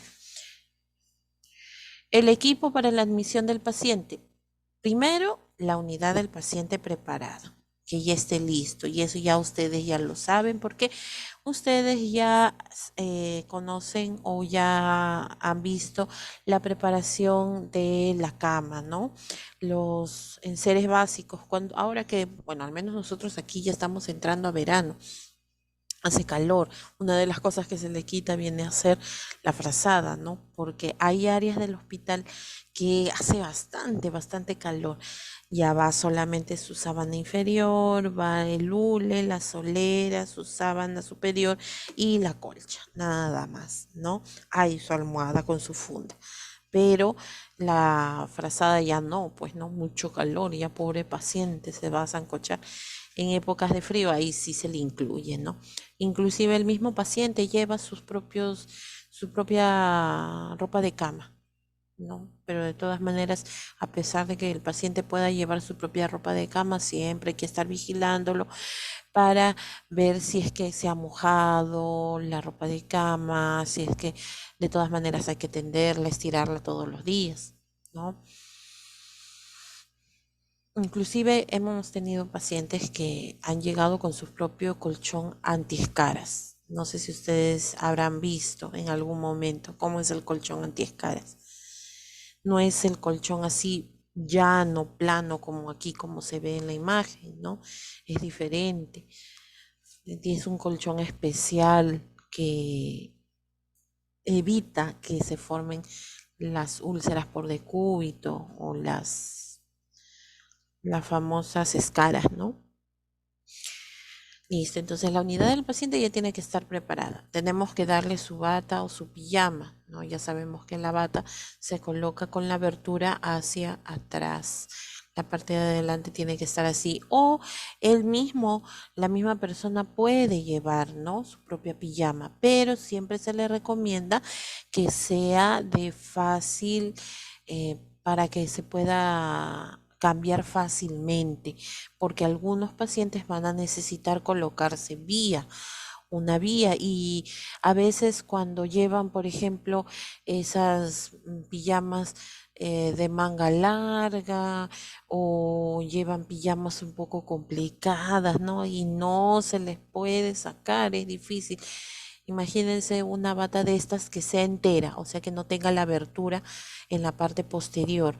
El equipo para la admisión del paciente. Primero, la unidad del paciente preparada, que ya esté listo, y eso ya ustedes ya lo saben porque ustedes ya conocen o ya han visto la preparación de la cama, ¿no? Los enseres básicos, ahora que, bueno, al menos nosotros aquí ya estamos entrando a verano, hace calor. Una de las cosas que se le quita viene a ser la frazada, ¿no? Porque hay áreas del hospital que hace bastante calor. Ya va solamente su sábana inferior, va el hule, la solera, su sábana superior y la colcha, nada más, ¿no? Hay su almohada con su funda. Pero la frazada ya no, pues no, mucho calor, ya pobre paciente se va a sancochar. En épocas de frío ahí sí se le incluye, ¿no? Inclusive el mismo paciente lleva su propia ropa de cama, ¿no? Pero de todas maneras, a pesar de que el paciente pueda llevar su propia ropa de cama, siempre hay que estar vigilándolo para ver si es que se ha mojado la ropa de cama, si es que de todas maneras hay que tenderla, estirarla todos los días, ¿no? Inclusive hemos tenido pacientes que han llegado con su propio colchón antiescaras. No sé si ustedes habrán visto en algún momento cómo es el colchón antiescaras. No es el colchón así llano, plano, como aquí, como se ve en la imagen, ¿no? Es diferente. Es un colchón especial que evita que se formen las úlceras por decúbito o las famosas escaras, ¿no? Listo, entonces la unidad del paciente ya tiene que estar preparada. Tenemos que darle su bata o su pijama, ¿no? Ya sabemos que la bata se coloca con la abertura hacia atrás. La parte de adelante tiene que estar así. O la misma persona puede llevar, ¿no? Su propia pijama, pero siempre se le recomienda que sea de fácil, para que se pueda cambiar fácilmente, porque algunos pacientes van a necesitar colocarse una vía, y a veces cuando llevan, por ejemplo, esas pijamas de manga larga, o llevan pijamas un poco complicadas, ¿no? Y no se les puede sacar, es difícil. Imagínense una bata de estas que sea entera, o sea que no tenga la abertura en la parte posterior.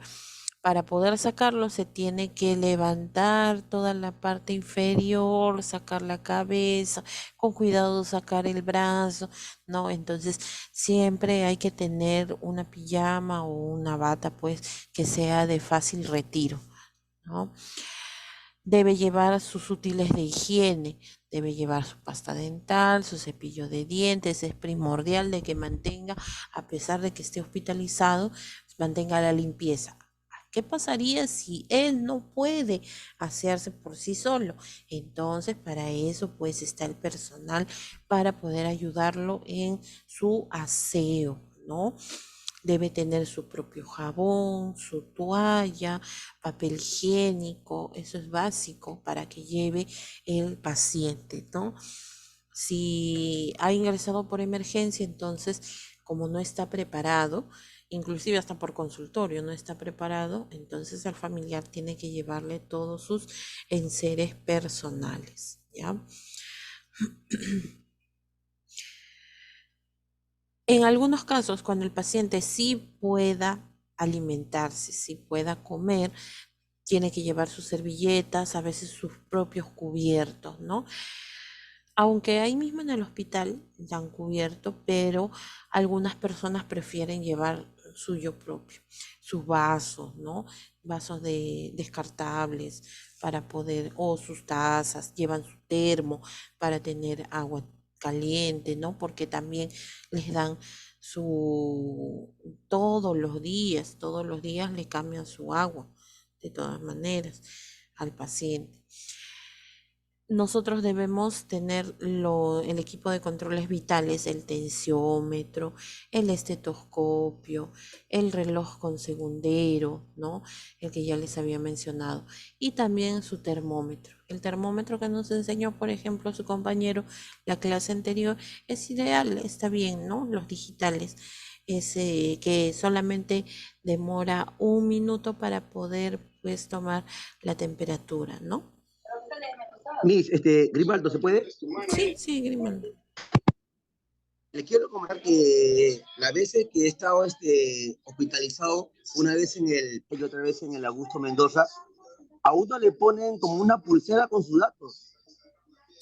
Para poder sacarlo se tiene que levantar toda la parte inferior, sacar la cabeza, con cuidado sacar el brazo, ¿no? Entonces siempre hay que tener una pijama o una bata, pues, que sea de fácil retiro, ¿no? Debe llevar sus útiles de higiene, debe llevar su pasta dental, su cepillo de dientes. Es primordial de que mantenga, a pesar de que esté hospitalizado, mantenga la limpieza. ¿Qué pasaría si él no puede hacerse por sí solo? Entonces, para eso, pues, está el personal para poder ayudarlo en su aseo, ¿no? Debe tener su propio jabón, su toalla, papel higiénico. Eso es básico para que lleve el paciente, ¿no? Si ha ingresado por emergencia, entonces, como no está preparado, inclusive hasta por consultorio no está preparado, entonces el familiar tiene que llevarle todos sus enseres personales, ¿ya? En algunos casos, cuando el paciente sí pueda alimentarse, sí pueda comer, tiene que llevar sus servilletas, a veces sus propios cubiertos, ¿no? Aunque ahí mismo en el hospital dan cubierto, pero algunas personas prefieren llevar suyo propio, sus vasos, ¿no? Vasos descartables para poder, o sus tazas, llevan su termo para tener agua caliente, ¿no? Porque también les dan su, todos los días le cambian su agua, de todas maneras, al paciente. Nosotros debemos tener el equipo de controles vitales, el tensiómetro, el estetoscopio, el reloj con segundero, ¿no? El que ya les había mencionado, y también su termómetro. El termómetro que nos enseñó, por ejemplo, su compañero la clase anterior es ideal, está bien, ¿no? Los digitales, que solamente demora 1 minuto para poder, pues, tomar la temperatura, ¿no? Miss, Grimaldo, ¿se puede? Sí, sí, Grimaldo. Le quiero comentar que las veces que he estado hospitalizado, una vez y otra vez en el Augusto Mendoza, a uno le ponen como una pulsera con sus datos.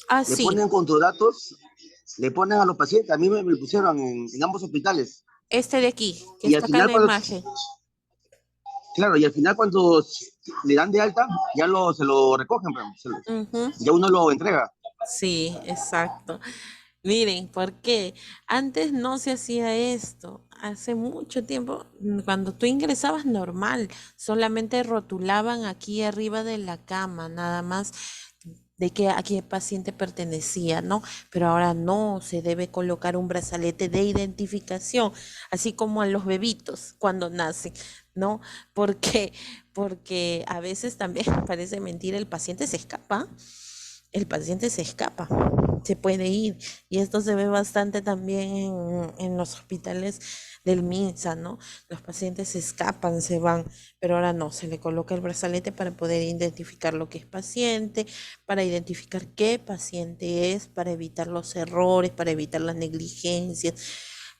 Ah, Le sí, ponen con tus datos, le ponen a los pacientes. A mí me pusieron en ambos hospitales. este de aquí, que Y al está acá en final, la cuando, imagen. claro, y al final cuando le dan de alta, ya se lo recogen, Ujú, ya uno lo entrega. sí, exacto. Miren, ¿por qué? Antes no se hacía esto. Hace mucho tiempo, cuando tú ingresabas normal, solamente rotulaban aquí arriba de la cama, nada más de que a qué paciente pertenecía, ¿no? Pero ahora no, se debe colocar un brazalete de identificación, así como a los bebitos cuando nacen, ¿no? Porque a veces también parece mentira, el paciente se escapa el paciente se escapa, se puede ir. Y esto se ve bastante también en los hospitales del MINSA, ¿no? Los pacientes se escapan, se van, pero ahora no, se le coloca el brazalete para poder identificar lo que es paciente, para identificar qué paciente es, para evitar los errores, para evitar las negligencias,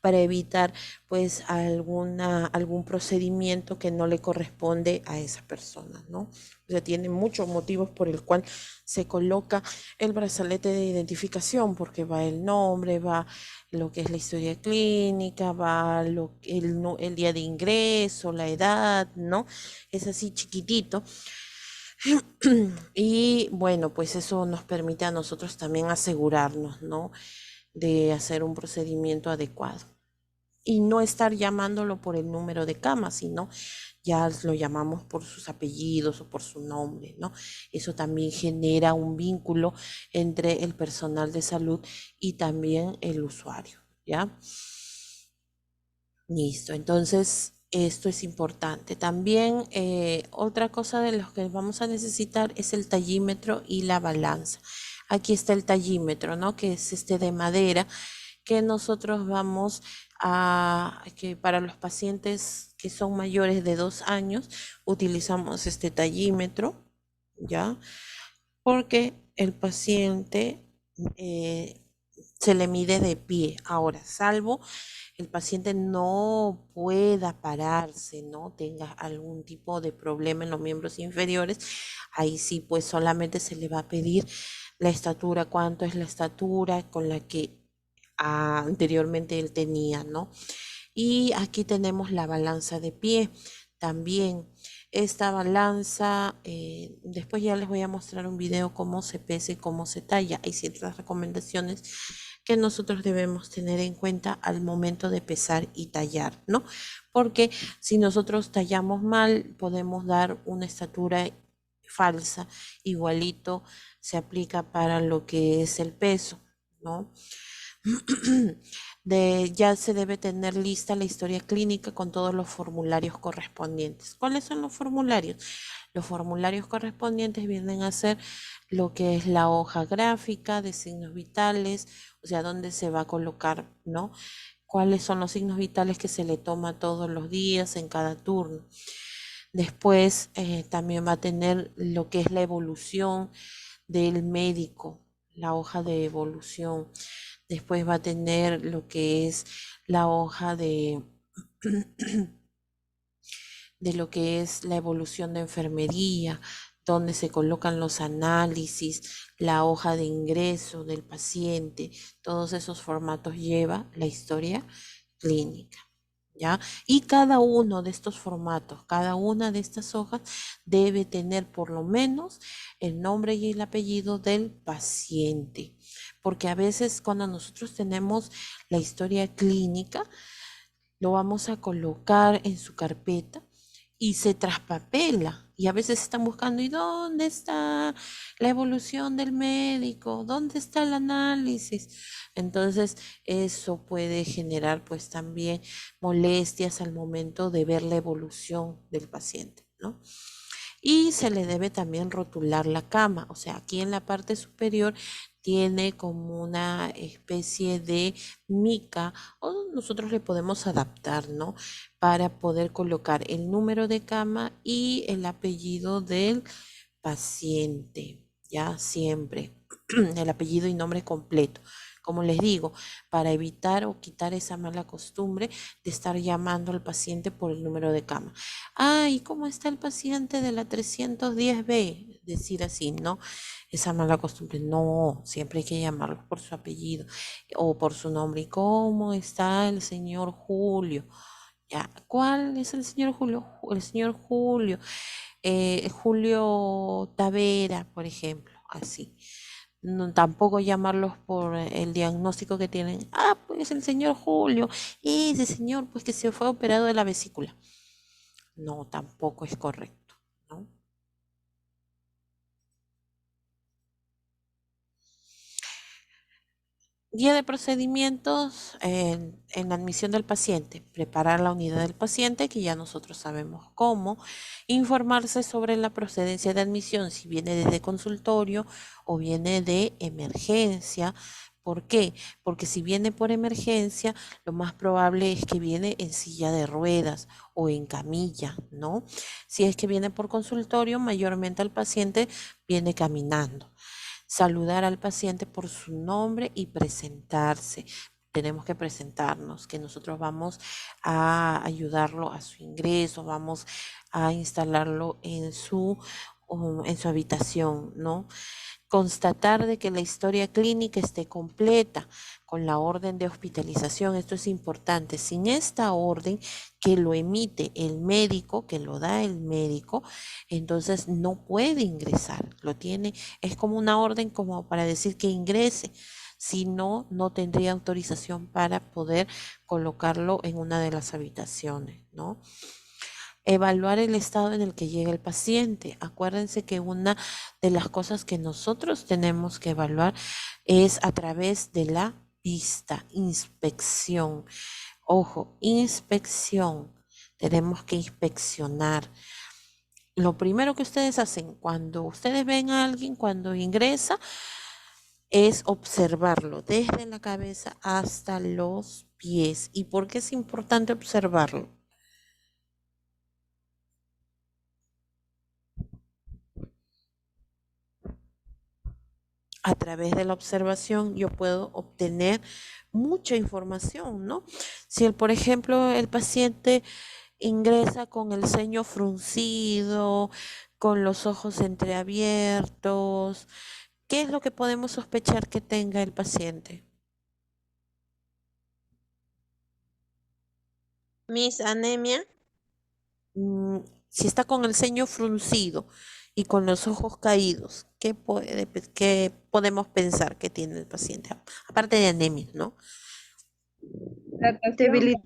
para evitar pues algún procedimiento que no le corresponde a esa persona, ¿no? O sea, tiene muchos motivos por el cual se coloca el brazalete de identificación, porque va el nombre, va lo que es la historia clínica, va el día de ingreso, la edad, ¿no? Es así chiquitito. Y bueno, pues eso nos permite a nosotros también asegurarnos, ¿no? De hacer un procedimiento adecuado. Y no estar llamándolo por el número de cama, sino ya lo llamamos por sus apellidos o por su nombre, ¿no? Eso también genera un vínculo entre el personal de salud y también el usuario, ¿ya? Listo, entonces esto es importante. También otra cosa de los que vamos a necesitar es el tallímetro y la balanza. Aquí está el tallímetro, ¿no? Que es este de madera que nosotros vamos que para los pacientes que son mayores de 2 años utilizamos este tallímetro, ¿ya? Porque el paciente se le mide de pie. Ahora, salvo el paciente no pueda pararse, ¿no? Tenga algún tipo de problema en los miembros inferiores, ahí sí, pues solamente se le va a pedir la estatura, cuánto es la estatura con la que anteriormente él tenía, ¿no? Y aquí tenemos la balanza de pie también. Esta balanza, después ya les voy a mostrar un video cómo se pesa y cómo se talla. Hay ciertas recomendaciones que nosotros debemos tener en cuenta al momento de pesar y tallar, ¿no? Porque si nosotros tallamos mal, podemos dar una estatura falsa, igualito se aplica para lo que es el peso, ¿no? Ya se debe tener lista la historia clínica con todos los formularios correspondientes. ¿Cuáles son los formularios? Los formularios correspondientes vienen a ser lo que es la hoja gráfica de signos vitales, o sea, dónde se va a colocar, ¿no? Cuáles son los signos vitales que se le toma todos los días en cada turno. Después también va a tener lo que es la evolución del médico, la hoja de evolución. Después va a tener lo que es la hoja de lo que es la evolución de enfermería, donde se colocan los análisis, la hoja de ingreso del paciente, todos esos formatos lleva la historia clínica. ¿Ya? Y cada uno de estos formatos, cada una de estas hojas debe tener por lo menos el nombre y el apellido del paciente, porque a veces cuando nosotros tenemos la historia clínica, lo vamos a colocar en su carpeta y se traspapela. Y a veces están buscando, ¿y dónde está la evolución del médico? ¿Dónde está el análisis? Entonces, eso puede generar pues también molestias al momento de ver la evolución del paciente, ¿no? Y se le debe también rotular la cama, o sea, aquí en la parte superior tiene como una especie de mica o nosotros le podemos adaptar, ¿no? Para poder colocar el número de cama y el apellido del paciente, ya siempre, el apellido y nombre completo. Como les digo, para evitar o quitar esa mala costumbre de estar llamando al paciente por el número de cama. Ah, ¿y cómo está el paciente de la 310B? Decir así, ¿no? Esa mala costumbre. No, siempre hay que llamarlos por su apellido o por su nombre. ¿Y cómo está el señor Julio? Ya, ¿cuál es el señor Julio? El señor Julio. Julio Tavera, por ejemplo, así. No, tampoco llamarlos por el diagnóstico que tienen. Ah, pues el señor Julio, ese señor, pues que se fue operado de la vesícula. No, tampoco es correcto, ¿no? Guía de procedimientos en la admisión del paciente. Preparar la unidad del paciente, que ya nosotros sabemos cómo. Informarse sobre la procedencia de admisión, si viene desde consultorio o viene de emergencia. ¿Por qué? Porque si viene por emergencia, lo más probable es que viene en silla de ruedas o en camilla, ¿no? Si es que viene por consultorio, mayormente el paciente viene caminando. Saludar al paciente por su nombre y presentarse. Tenemos que presentarnos, que nosotros vamos a ayudarlo a su ingreso, vamos a instalarlo en su habitación, ¿no? Constatar de que la historia clínica esté completa con la orden de hospitalización. Esto es importante. Sin esta orden que lo emite el médico, que lo da el médico, entonces no puede ingresar. Lo tiene, es como una orden como para decir que ingrese. Si no, no tendría autorización para poder colocarlo en una de las habitaciones, ¿no? Evaluar el estado en el que llega el paciente. Acuérdense que una de las cosas que nosotros tenemos que evaluar es a través de la vista, inspección. Ojo, inspección. Tenemos que inspeccionar. Lo primero que ustedes hacen cuando ustedes ven a alguien cuando ingresa es observarlo desde la cabeza hasta los pies. ¿Y por qué es importante observarlo? A través de la observación yo puedo obtener mucha información, ¿no? Si, por ejemplo, el paciente ingresa con el ceño fruncido, con los ojos entreabiertos, ¿qué es lo que podemos sospechar que tenga el paciente? Miss, anemia. Si está con el ceño fruncido y con los ojos caídos, qué podemos pensar que tiene el paciente? Aparte de anemia, ¿no? Debilidad,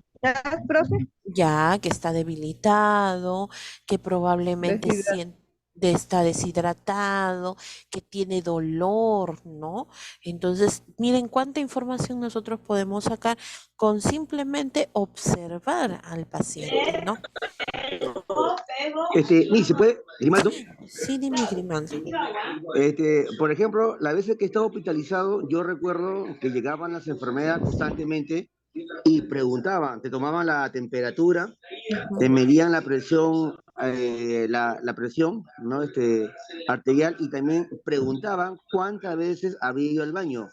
profe. Ya que está debilitado, que probablemente está deshidratado, que tiene dolor, ¿no? Entonces, miren cuánta información nosotros podemos sacar con simplemente observar al paciente, ¿no? ¿Se puede, Grimaldo? Sí, dime, Grimaldo. Por ejemplo, las veces que he estado hospitalizado, yo recuerdo que llegaban las enfermeras constantemente y preguntaban, te tomaban la temperatura, te medían la presión, la presión, ¿no? Arterial, y también preguntaban cuántas veces había ido al baño,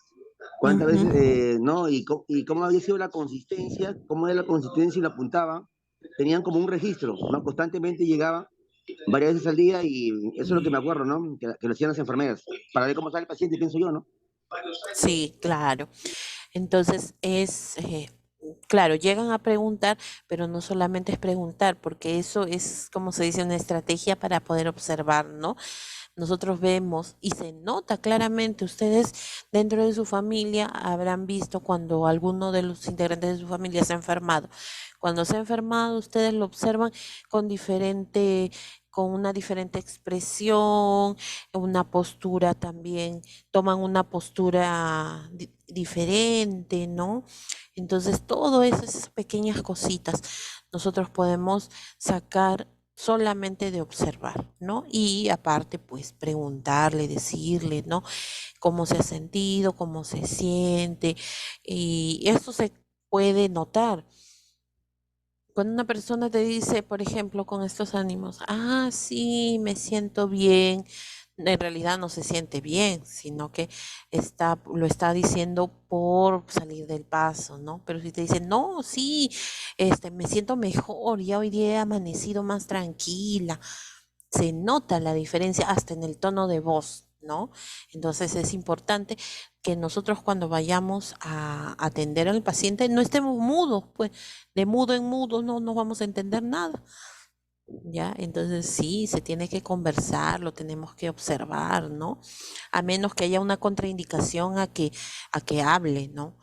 cuántas veces, ¿no? Y cómo había sido la consistencia, cómo era la consistencia, y lo apuntaban. Tenían como un registro, ¿no? Constantemente llegaban varias veces al día, y eso es lo que me acuerdo, ¿no? Que lo hacían las enfermeras, para ver cómo está el paciente, pienso yo, ¿no? Sí, claro. Entonces claro, llegan a preguntar, pero no solamente es preguntar, porque eso es, como se dice, una estrategia para poder observar, ¿no? Nosotros vemos y se nota claramente, ustedes dentro de su familia habrán visto cuando alguno de los integrantes de su familia se ha enfermado. Cuando se ha enfermado, ustedes lo observan con una diferente expresión, una postura también, toman una postura diferente, ¿no? Entonces, todo eso, esas pequeñas cositas, nosotros podemos sacar solamente de observar, ¿no? Y aparte, pues preguntarle, decirle, ¿no? Cómo se ha sentido, cómo se siente, y eso se puede notar. Cuando una persona te dice, por ejemplo, con estos ánimos, sí, me siento bien, en realidad no se siente bien, sino que lo está diciendo por salir del paso, ¿no? Pero si te dicen, no, sí, me siento mejor, ya hoy día he amanecido más tranquila, se nota la diferencia hasta en el tono de voz, ¿no? Entonces es importante que nosotros cuando vayamos a atender al paciente no estemos mudos, pues de mudo en mudo no nos vamos a entender nada. ¿Ya? Entonces sí, se tiene que conversar, lo tenemos que observar, ¿no? A menos que haya una contraindicación a que hable, ¿no?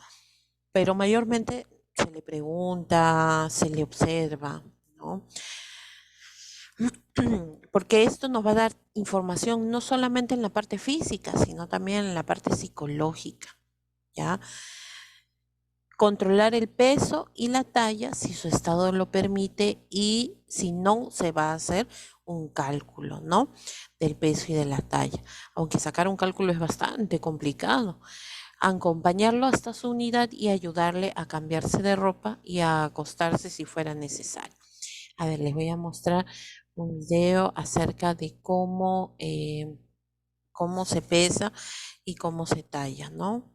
Pero mayormente se le pregunta, se le observa, ¿no? Porque esto nos va a dar información no solamente en la parte física, sino también en la parte psicológica, ¿ya? Controlar el peso y la talla si su estado lo permite y si no, se va a hacer un cálculo, ¿no? Del peso y de la talla. Aunque sacar un cálculo es bastante complicado. Acompañarlo hasta su unidad y ayudarle a cambiarse de ropa y a acostarse si fuera necesario. A ver, les voy a mostrar un video acerca de cómo se pesa y cómo se talla, ¿no?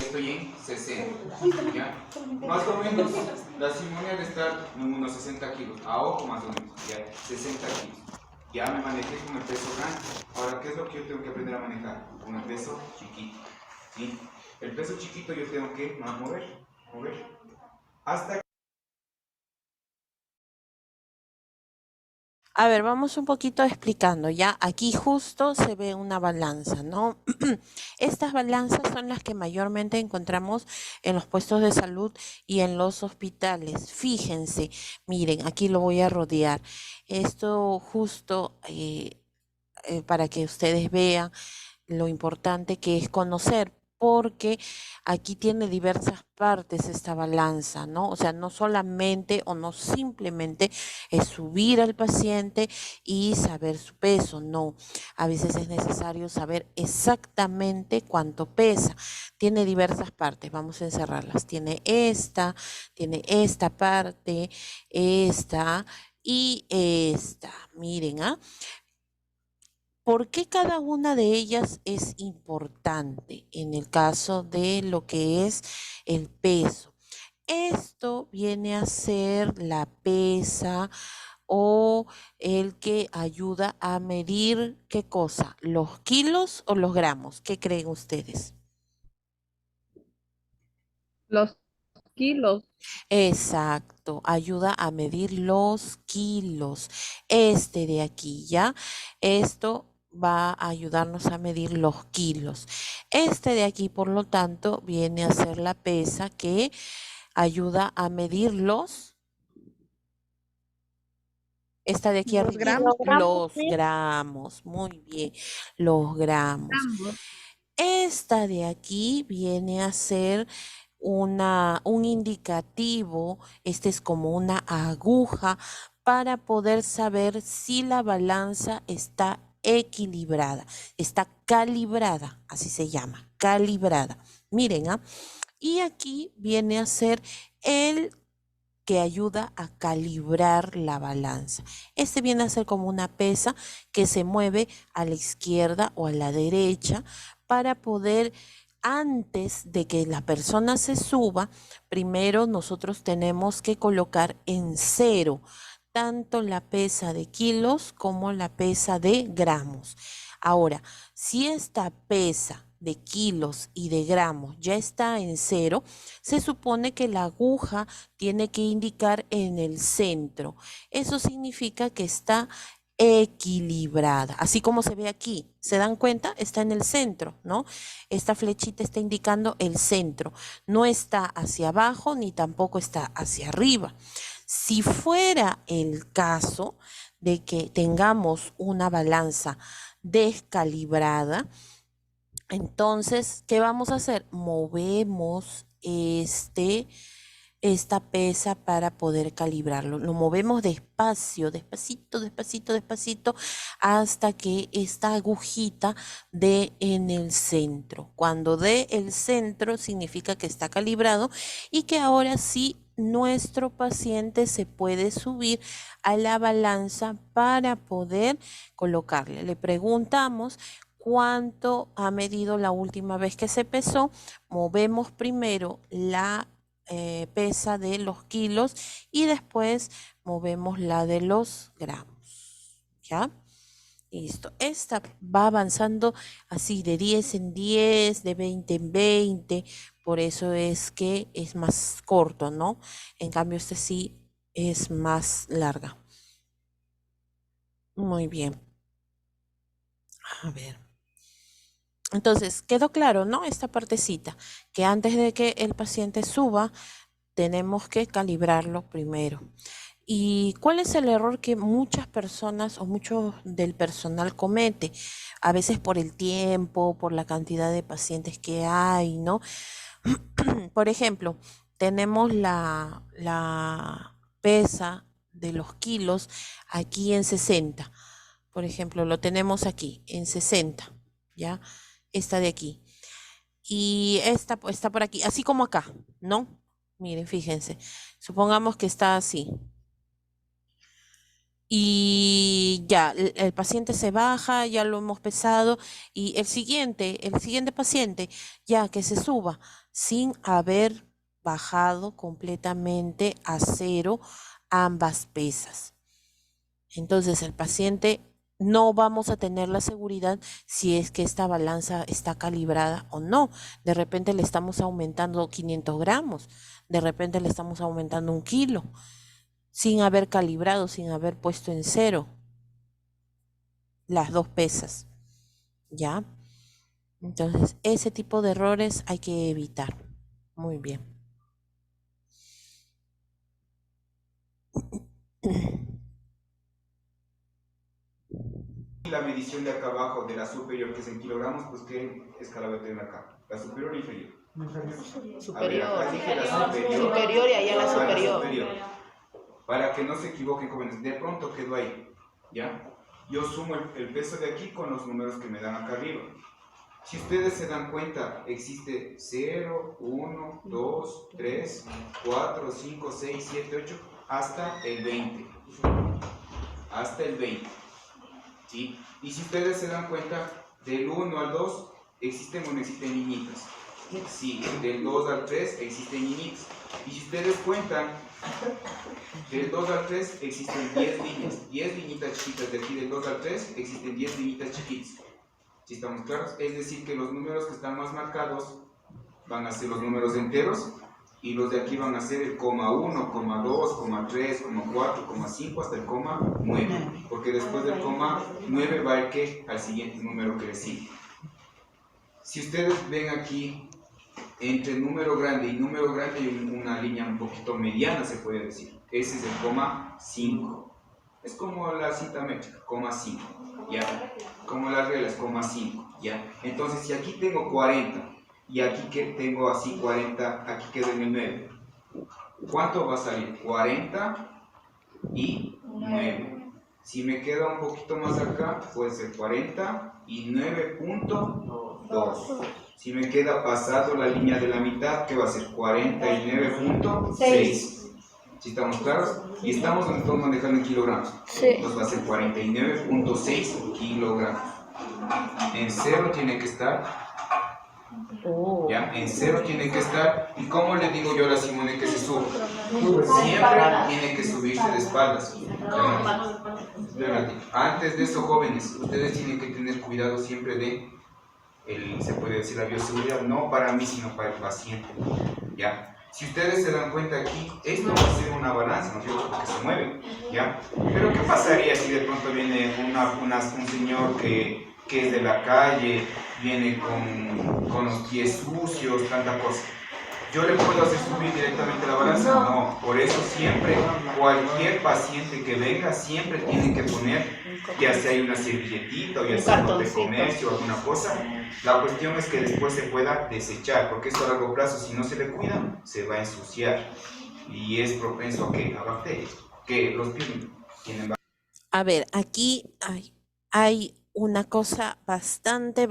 Estoy en 60, ¿ya? Más o menos la simonia debe estar en unos 60 kilos, a ojo más o menos, ya, 60 kilos. Ya me manejé con el peso grande. Ahora, ¿qué es lo que yo tengo que aprender a manejar? Con el peso chiquito, ¿sí? El peso chiquito yo tengo que mover, hasta. A ver, vamos un poquito explicando, ¿ya? Aquí justo se ve una balanza, ¿no? Estas balanzas son las que mayormente encontramos en los puestos de salud y en los hospitales. Fíjense, miren, aquí lo voy a rodear. Esto justo para que ustedes vean lo importante que es conocer, porque aquí tiene diversas partes esta balanza, ¿no? O sea, no solamente o no simplemente es subir al paciente y saber su peso, no. A veces es necesario saber exactamente cuánto pesa. Tiene diversas partes, vamos a encerrarlas. Tiene esta parte, esta y esta. Miren, ¿ah? ¿Por qué cada una de ellas es importante en el caso de lo que es el peso? Esto viene a ser la pesa o el que ayuda a medir ¿qué cosa? ¿Los kilos o los gramos? ¿Qué creen ustedes? Los kilos. Exacto, ayuda a medir los kilos. Este de aquí, ¿ya? Esto va a ayudarnos a medir los kilos. Este de aquí, por lo tanto, viene a ser la pesa que ayuda a medir esta de aquí Los arriba, gramos. los gramos. Muy bien, los gramos. Ambos. Esta de aquí viene a ser un indicativo, este es como una aguja para poder saber si la balanza está equilibrada, está calibrada, así se llama, calibrada. Miren, ¿ah? Y aquí viene a ser el que ayuda a calibrar la balanza. Este viene a ser como una pesa que se mueve a la izquierda o a la derecha para poder, antes de que la persona se suba, primero nosotros tenemos que colocar en cero tanto la pesa de kilos como la pesa de gramos. Ahora, si esta pesa de kilos y de gramos ya está en cero, se supone que la aguja tiene que indicar en el centro. Eso significa que está equilibrada, así como se ve aquí. ¿Se dan cuenta? Está en el centro, ¿no? Esta flechita está indicando el centro. No está hacia abajo ni tampoco está hacia arriba. Si fuera el caso de que tengamos una balanza descalibrada, entonces, ¿qué vamos a hacer? Movemos esta pesa para poder calibrarlo. Lo movemos despacio, despacito, despacito, despacito, hasta que esta agujita dé en el centro. Cuando dé el centro, significa que está calibrado y que ahora sí nuestro paciente se puede subir a la balanza para poder colocarle. Le preguntamos cuánto ha medido la última vez que se pesó. Movemos primero la pesa de los kilos y después movemos la de los gramos. ¿Ya? Listo. Esta va avanzando así de 10 en 10, de 20 en 20, por eso es que es más corto, ¿no? En cambio, este sí es más larga. Muy bien. A ver. Entonces, quedó claro, ¿no? Esta partecita, que antes de que el paciente suba, tenemos que calibrarlo primero. ¿Y cuál es el error que muchas personas o mucho del personal comete? A veces por el tiempo, por la cantidad de pacientes que hay, ¿no? Por ejemplo, tenemos la pesa de los kilos aquí en 60. Por ejemplo, lo tenemos aquí en 60, ¿ya? Esta de aquí. Y esta está por aquí, así como acá, ¿no? Miren, fíjense. Supongamos que está así. Y ya, el paciente se baja, ya lo hemos pesado, y el siguiente paciente, ya que se suba sin haber bajado completamente a cero ambas pesas. Entonces, el paciente no vamos a tener la seguridad si es que esta balanza está calibrada o no. De repente le estamos aumentando 500 gramos, de repente le estamos aumentando 1 kilo, sin haber calibrado, sin haber puesto en cero las dos pesas, ¿ya? Entonces, ese tipo de errores hay que evitar. Muy bien. La medición de acá abajo de la superior, que es en kilogramos, pues ¿qué escala voy a tener acá? ¿La superior o inferior? Superior, a ver, acá dije la superior. Superior y allá la superior. Para que no se equivoquen, jóvenes, de pronto quedó ahí, ¿ya? Yo sumo el peso de aquí con los números que me dan acá arriba. Si ustedes se dan cuenta, existe 0, 1, 2, 3, 4, 5, 6, 7, 8, hasta el 20. Hasta el 20. ¿Sí? Y si ustedes se dan cuenta, del 1 al 2 existen o no existen niñitas. Sí, del 2 al 3 existen niñitas. Y si ustedes cuentan, del 2 al 3 existen 10 líneas, 10 niñitas chiquitas. De aquí del 2 al 3 existen 10 niñitas chiquitas. ¿Sí estamos claros? Es decir, que los números que están más marcados van a ser los números enteros, y los de aquí van a ser el coma 1, coma 2, coma 3, coma 4, coma 5 hasta el coma 9, porque después del coma 9 va el que al siguiente número que le sigue. Si ustedes ven aquí, entre número grande y número grande hay una línea un poquito mediana, se puede decir. Ese es el coma 5. Es como la cinta métrica, coma 5, ¿ya? Como las reglas, coma 5, ¿ya? Entonces, si aquí tengo 40, y aquí que tengo así 40, aquí quedo en el 9. ¿Cuánto va a salir? 40 y 9. Si me queda un poquito más acá, puede ser 40 y 9.2. Si me queda pasado la línea de la mitad, ¿qué va a ser? 49.6. ¿Sí estamos claros? Y estamos manejando en kilogramos. Sí. Entonces va a ser 49.6 kilogramos. En cero tiene que estar. ¿Ya? En cero tiene que estar. ¿Y cómo le digo yo a la Simone que se suba? Siempre tiene que subirse de espaldas. Antes de eso, jóvenes, ustedes tienen que tener cuidado siempre de, se puede decir, la bioseguridad, no para mí, sino para el paciente. ¿Ya? Si ustedes se dan cuenta aquí, esto va a ser una balanza, ¿no es cierto? Porque se mueve. ¿Ya? Pero ¿qué pasaría si de pronto viene un señor que es de la calle, viene con los pies sucios, tanta cosa? ¿Yo le puedo hacer subir directamente la balanza? No. Por eso siempre, cualquier paciente que venga, siempre tiene que poner, ya sea hay una servilletita o ya sea un papel de comercio o alguna cosa. La cuestión es que después se pueda desechar, porque esto a largo plazo, si no se le cuida, se va a ensuciar. Y es propenso a que a bacterias, que los pies tienen. A ver, aquí hay una cosa bastante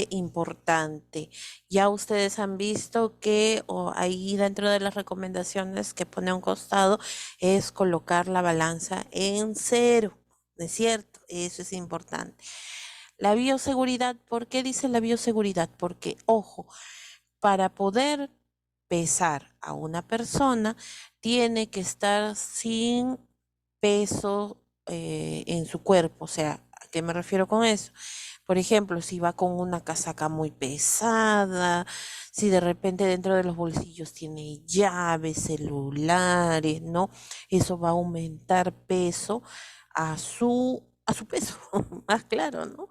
importante. Ya ustedes han visto que ahí dentro de las recomendaciones que pone a un costado es colocar la balanza en 0, ¿no es cierto? Eso es importante. La bioseguridad, ¿por qué dice la bioseguridad? Porque, ojo, para poder pesar a una persona, tiene que estar sin peso en su cuerpo. O sea, ¿a qué me refiero con eso? Por ejemplo, si va con una casaca muy pesada, si de repente dentro de los bolsillos tiene llaves, celulares, ¿no? Eso va a aumentar peso a su peso, más claro, ¿no?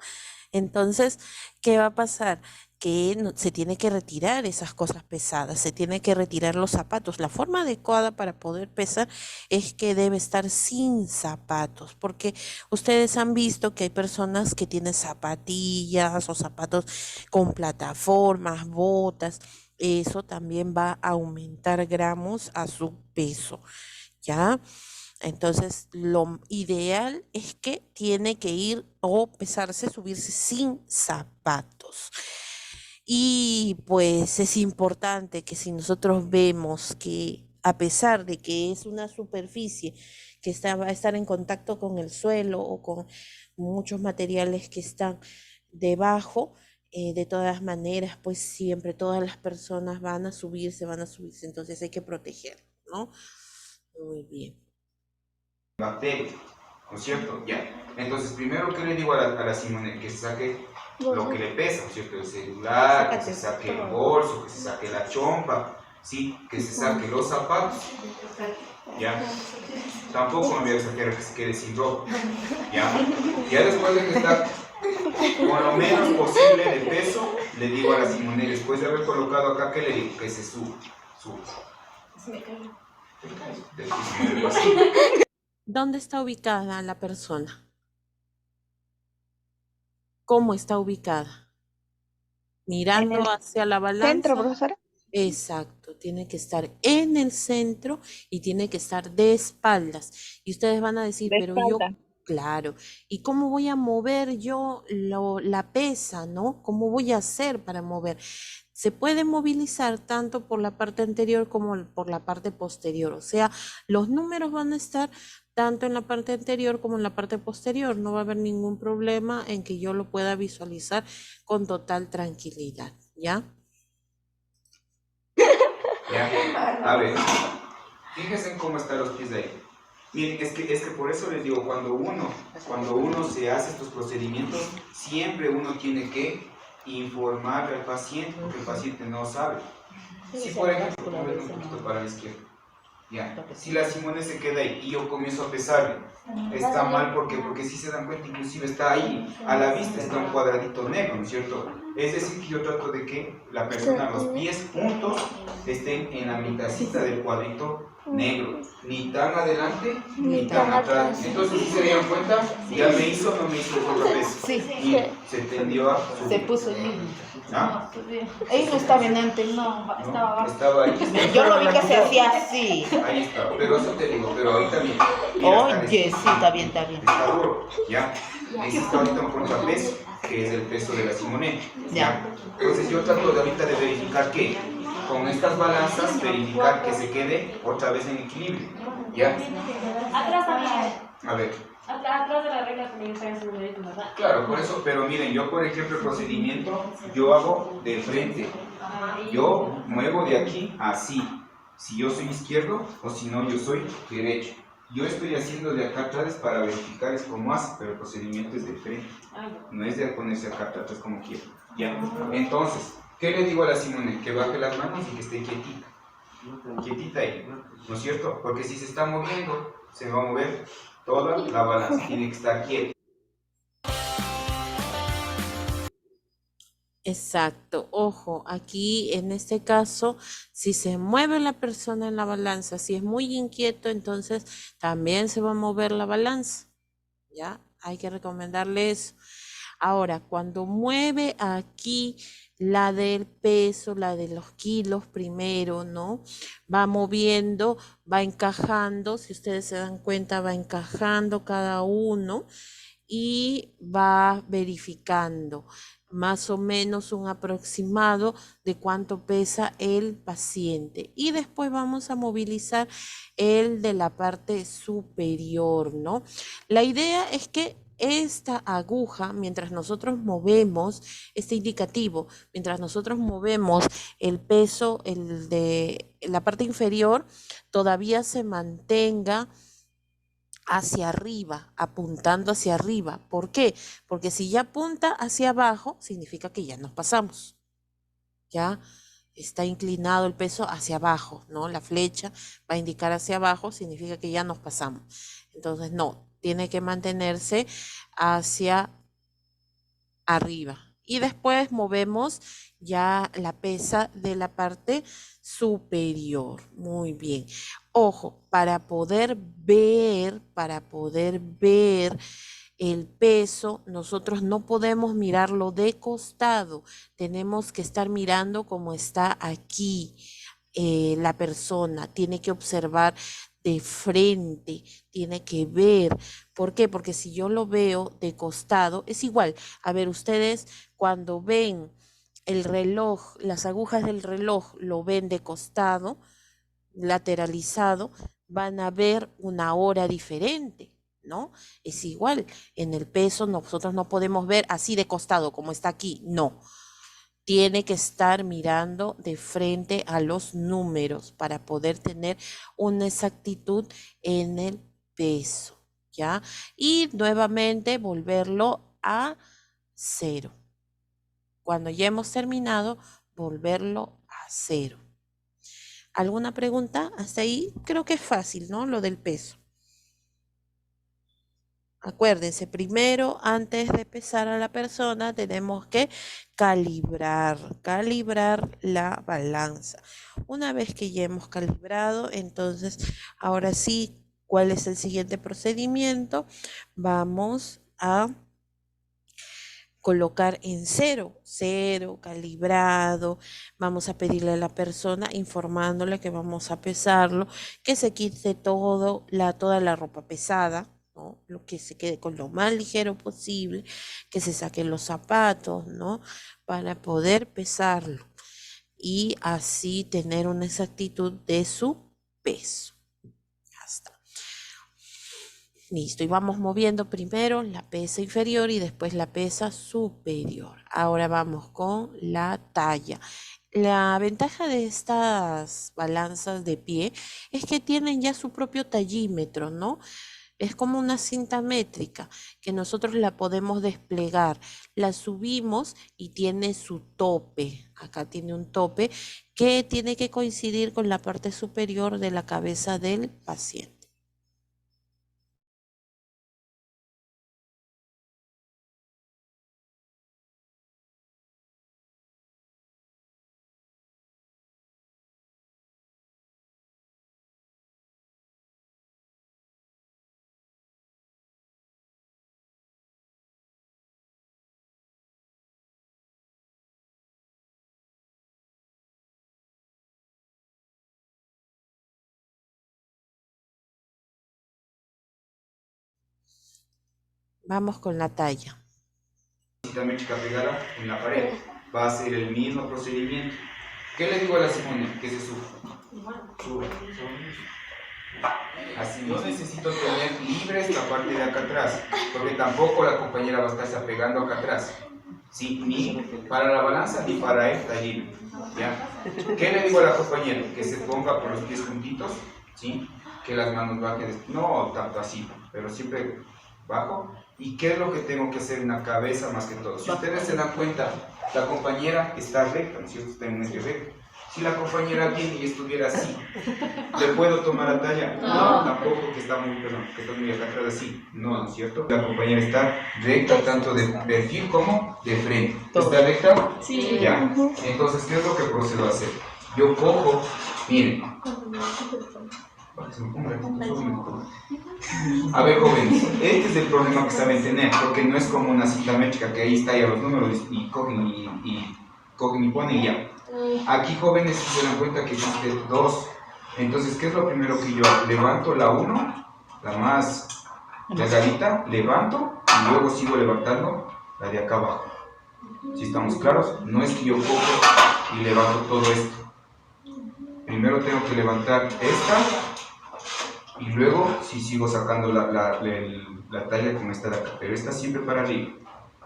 Entonces, ¿qué va a pasar? Que se tiene que retirar esas cosas pesadas, se tiene que retirar los zapatos. La forma adecuada para poder pesar es que debe estar sin zapatos, porque ustedes han visto que hay personas que tienen zapatillas o zapatos con plataformas, botas. Eso también va a aumentar gramos a su peso, ¿ya? Entonces, lo ideal es que tiene que ir o pesarse, subirse sin zapatos. Y pues es importante que si nosotros vemos que a pesar de que es una superficie que va a estar en contacto con el suelo o con muchos materiales que están debajo, de todas maneras, pues siempre todas las personas van a subirse, entonces hay que proteger, ¿no? Muy bien. Bacterias, ¿no es cierto? Ya. Entonces, primero, ¿qué le digo a la Simone? Que se saque lo que le pesa, ¿no es cierto? El celular, que se saque el bolso, que se saque la chompa, ¿sí? Que se saque los zapatos, ¿ya? Tampoco me voy a exagerar que se quede sin ropa, ¿ya? Ya después de que está con lo menos posible de peso, le digo a la Simone, después de haber colocado acá, ¿qué le digo? Que se suba. Se me cae. ¿Dónde está ubicada la persona? ¿Cómo está ubicada? Mirando hacia la balanza. ¿Centro, profesora? Exacto, tiene que estar en el centro y tiene que estar de espaldas. Y ustedes van a decir, pero yo, claro, ¿y cómo voy a mover yo la pesa, no? ¿Cómo voy a hacer para mover? Se puede movilizar tanto por la parte anterior como por la parte posterior. O sea, los números van a estar tanto en la parte anterior como en la parte posterior. No va a haber ningún problema en que yo lo pueda visualizar con total tranquilidad, ¿ya? Ya. A ver, fíjense en cómo están los pies de ahí. Miren, es que por eso les digo, cuando uno se hace estos procedimientos, siempre uno tiene que informar al paciente, porque el paciente no sabe. Si por ejemplo, mover un poquito para la izquierda, ya, si la Simone se queda ahí y yo comienzo a pesarle, está mal porque si se dan cuenta, inclusive está ahí, a la vista está un cuadradito negro, ¿no es cierto? Es decir, que yo trato de que la persona, los pies juntos, estén en la mitadcita del cuadrito negro, ni tan adelante ni tan atrás. Entonces, si se dieron cuenta, ya me hizo o no me hizo el contrapeso. Sí, y se tendió a subir. se puso el mismo. ¿Ah? Ahí no estaba en antes, no, estaba abajo. Estaba ahí. Yo lo vi que se hacía así. Ahí está, pero eso te digo, pero ahorita bien. Mira, Oye, sí, está bien, está bien. Está duro, ¿ya? Existe ahorita un contrapeso, que es el peso de la Simone, ¿ya? Entonces yo trato de ahorita de verificar que con estas balanzas, verificar que se quede otra vez en equilibrio, ¿ya? Atrás también. A ver. Atrás de la regla también está en su derecho, ¿verdad? Claro, por eso, pero miren, yo por ejemplo el procedimiento, yo hago de frente, yo muevo de aquí a así, si yo soy izquierdo o si no yo soy derecho. Yo estoy haciendo de acá atrás para verificar es como hace, pero el procedimiento es de frente, no es de ponerse acá atrás como quiero, ¿ya? Entonces, ¿qué le digo a la Simone? Que baje las manos y que esté quietita ahí, ¿no es cierto? Porque si se está moviendo, se va a mover toda la balanza, tiene que estar quieta. Exacto, ojo, aquí en este caso, si se mueve la persona en la balanza, si es muy inquieto, entonces también se va a mover la balanza, ¿ya? Hay que recomendarle eso. Ahora, cuando mueve aquí la del peso, la de los kilos primero, ¿no? Va moviendo, va encajando, si ustedes se dan cuenta, va encajando cada uno y va verificando más o menos un aproximado de cuánto pesa el paciente. Y después vamos a movilizar el de la parte superior, ¿no? La idea es que esta aguja, mientras nosotros movemos, este indicativo, mientras nosotros movemos el peso, el de la parte inferior, todavía se mantenga hacia arriba, apuntando hacia arriba. ¿Por qué? Porque si ya apunta hacia abajo, significa que ya nos pasamos. Ya está inclinado el peso hacia abajo, ¿no? La flecha va a indicar hacia abajo, significa que ya nos pasamos. Entonces, no, tiene que mantenerse hacia arriba. Y después movemos ya la pesa de la parte superior. Muy bien. Ojo, para poder ver el peso, nosotros no podemos mirarlo de costado. Tenemos que estar mirando como está aquí la persona. Tiene que observar de frente, tiene que ver. ¿Por qué? Porque si yo lo veo de costado, es igual. A ver, ustedes cuando ven el reloj, las agujas del reloj lo ven de costado, lateralizado, van a ver una hora diferente, ¿no? Es igual. En el peso nosotros no podemos ver así de costado como está aquí, no. Tiene que estar mirando de frente a los números para poder tener una exactitud en el peso, ¿ya? Y nuevamente volverlo a 0. Cuando ya hemos terminado, volverlo a 0. ¿Alguna pregunta hasta ahí? Creo que es fácil, ¿no? Lo del peso. Acuérdense, primero, antes de pesar a la persona, tenemos que calibrar la balanza. Una vez que ya hemos calibrado, entonces, ahora sí, ¿cuál es el siguiente procedimiento? Vamos a colocar en 0, calibrado. Vamos a pedirle a la persona, informándole que vamos a pesarlo, que se quite toda la ropa pesada, ¿no? Lo que se quede con lo más ligero posible, que se saquen los zapatos, ¿no? Para poder pesarlo y así tener una exactitud de su peso. Ya está. Listo, y vamos moviendo primero la pesa inferior y después la pesa superior. Ahora vamos con la talla. La ventaja de estas balanzas de pie es que tienen ya su propio tallímetro, ¿no? Es como una cinta métrica que nosotros la podemos desplegar. La subimos y tiene su tope. Acá tiene un tope que tiene que coincidir con la parte superior de la cabeza del paciente. Vamos con la talla. Cinta métrica pegada en la pared. Va a ser el mismo procedimiento. ¿Qué le digo a la Simone? Que se suba. Suba. Así yo necesito tener libre esta parte de acá atrás, porque tampoco la compañera va a estarse pegando acá atrás. ¿Sí? Ni para la balanza ni para el taller. ¿Ya? ¿Qué le digo a la compañera? Que se ponga por los pies juntitos, ¿sí? Que las manos bajen, no tanto así, pero siempre bajo. ¿Y qué es lo que tengo que hacer en la cabeza más que todo? Si ustedes se dan cuenta, la compañera está recta, ¿no es cierto? Está en un eje recto. Si la compañera viene y estuviera así, ¿le puedo tomar la talla? No, tampoco, que está muy, perdón, que está muy acá atrás así. No, ¿no es cierto? La compañera está recta tanto de perfil como de frente. ¿Está recta? Sí. Ya. Entonces, ¿qué es lo que procedo a hacer? Yo cojo, miren. A ver, jóvenes, este es el problema que saben tener, porque no es como una cita métrica que ahí está ya los números y cogen y ponen y ya. Aquí, jóvenes, se dan cuenta que existe dos. Entonces, ¿qué es lo primero que yo hago? Levanto la 1, la más delgadita, levanto y luego sigo levantando la de acá abajo. ¿Sí estamos claros? No es que yo cojo y levanto todo esto. Primero tengo que levantar esta y luego sí sigo sacando la talla con esta de acá, pero esta siempre para arriba.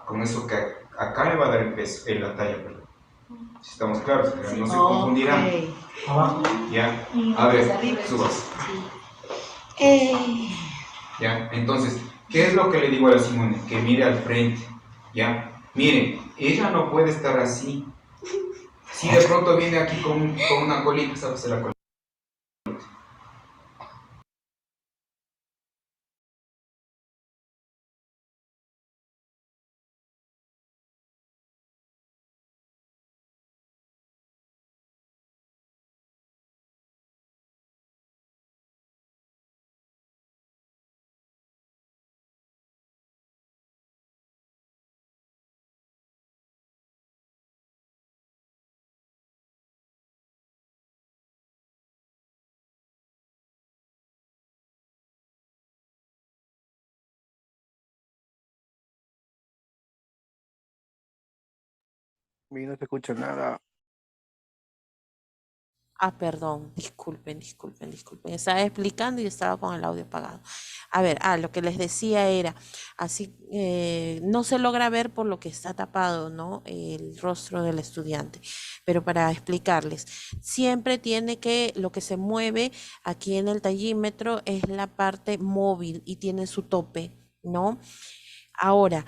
Con eso que acá le va a dar el peso, la talla, perdón. Si estamos claros, no se confundirán. Ya, a ver, subas. Ya, entonces, ¿qué es lo que le digo a la Simone? Que mire al frente. Ya, miren, ella no puede estar así. Si de pronto viene aquí con una colita, ¿sabes la colita? Y no se escucha nada. Ah, perdón, disculpen. Estaba explicando y estaba con el audio apagado. A ver, lo que les decía era, así no se logra ver por lo que está tapado, ¿no? El rostro del estudiante. Pero para explicarles, siempre lo que se mueve aquí en el tallímetro es la parte móvil y tiene su tope, ¿no? Ahora,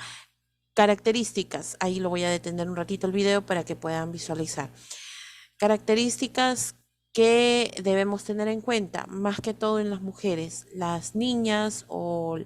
características, ahí lo voy a detener un ratito el video para que puedan visualizar. Características que debemos tener en cuenta, más que todo en las mujeres, las niñas o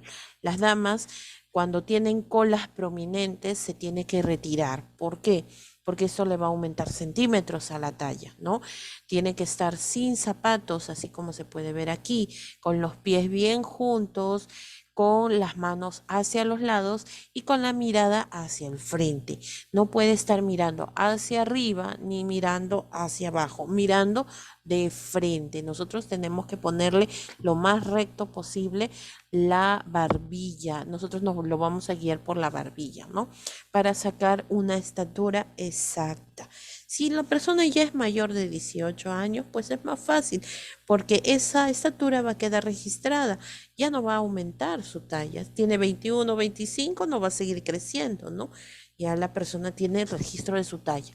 las damas, cuando tienen colas prominentes se tiene que retirar. ¿Por qué? Porque eso le va a aumentar centímetros a la talla, ¿no? Tiene que estar sin zapatos, así como se puede ver aquí, con los pies bien juntos, con las manos hacia los lados y con la mirada hacia el frente. No puede estar mirando hacia arriba ni mirando hacia abajo, mirando de frente. Nosotros tenemos que ponerle lo más recto posible la barbilla. Nosotros nos lo vamos a guiar por la barbilla, ¿no? Para sacar una estatura exacta. Si la persona ya es mayor de 18 años, pues es más fácil, porque esa estatura va a quedar registrada, ya no va a aumentar su talla. Tiene 21, 25, no va a seguir creciendo, ¿no? Ya la persona tiene el registro de su talla.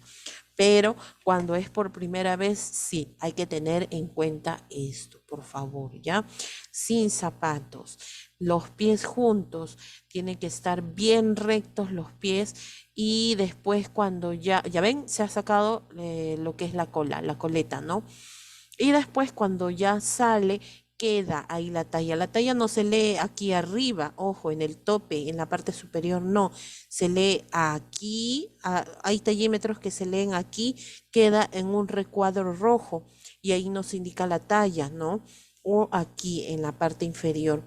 Pero cuando es por primera vez, sí, hay que tener en cuenta esto, por favor, ¿ya? Sin zapatos, los pies juntos, tienen que estar bien rectos los pies y después cuando ya ven, se ha sacado lo que es la cola, la coleta, ¿no? Y después cuando ya sale, queda ahí la talla. La talla no se lee aquí arriba, ojo, en el tope, en la parte superior, no. Se lee aquí, hay tallímetros que se leen aquí, queda en un recuadro rojo y ahí nos indica la talla, ¿no? O aquí en la parte inferior.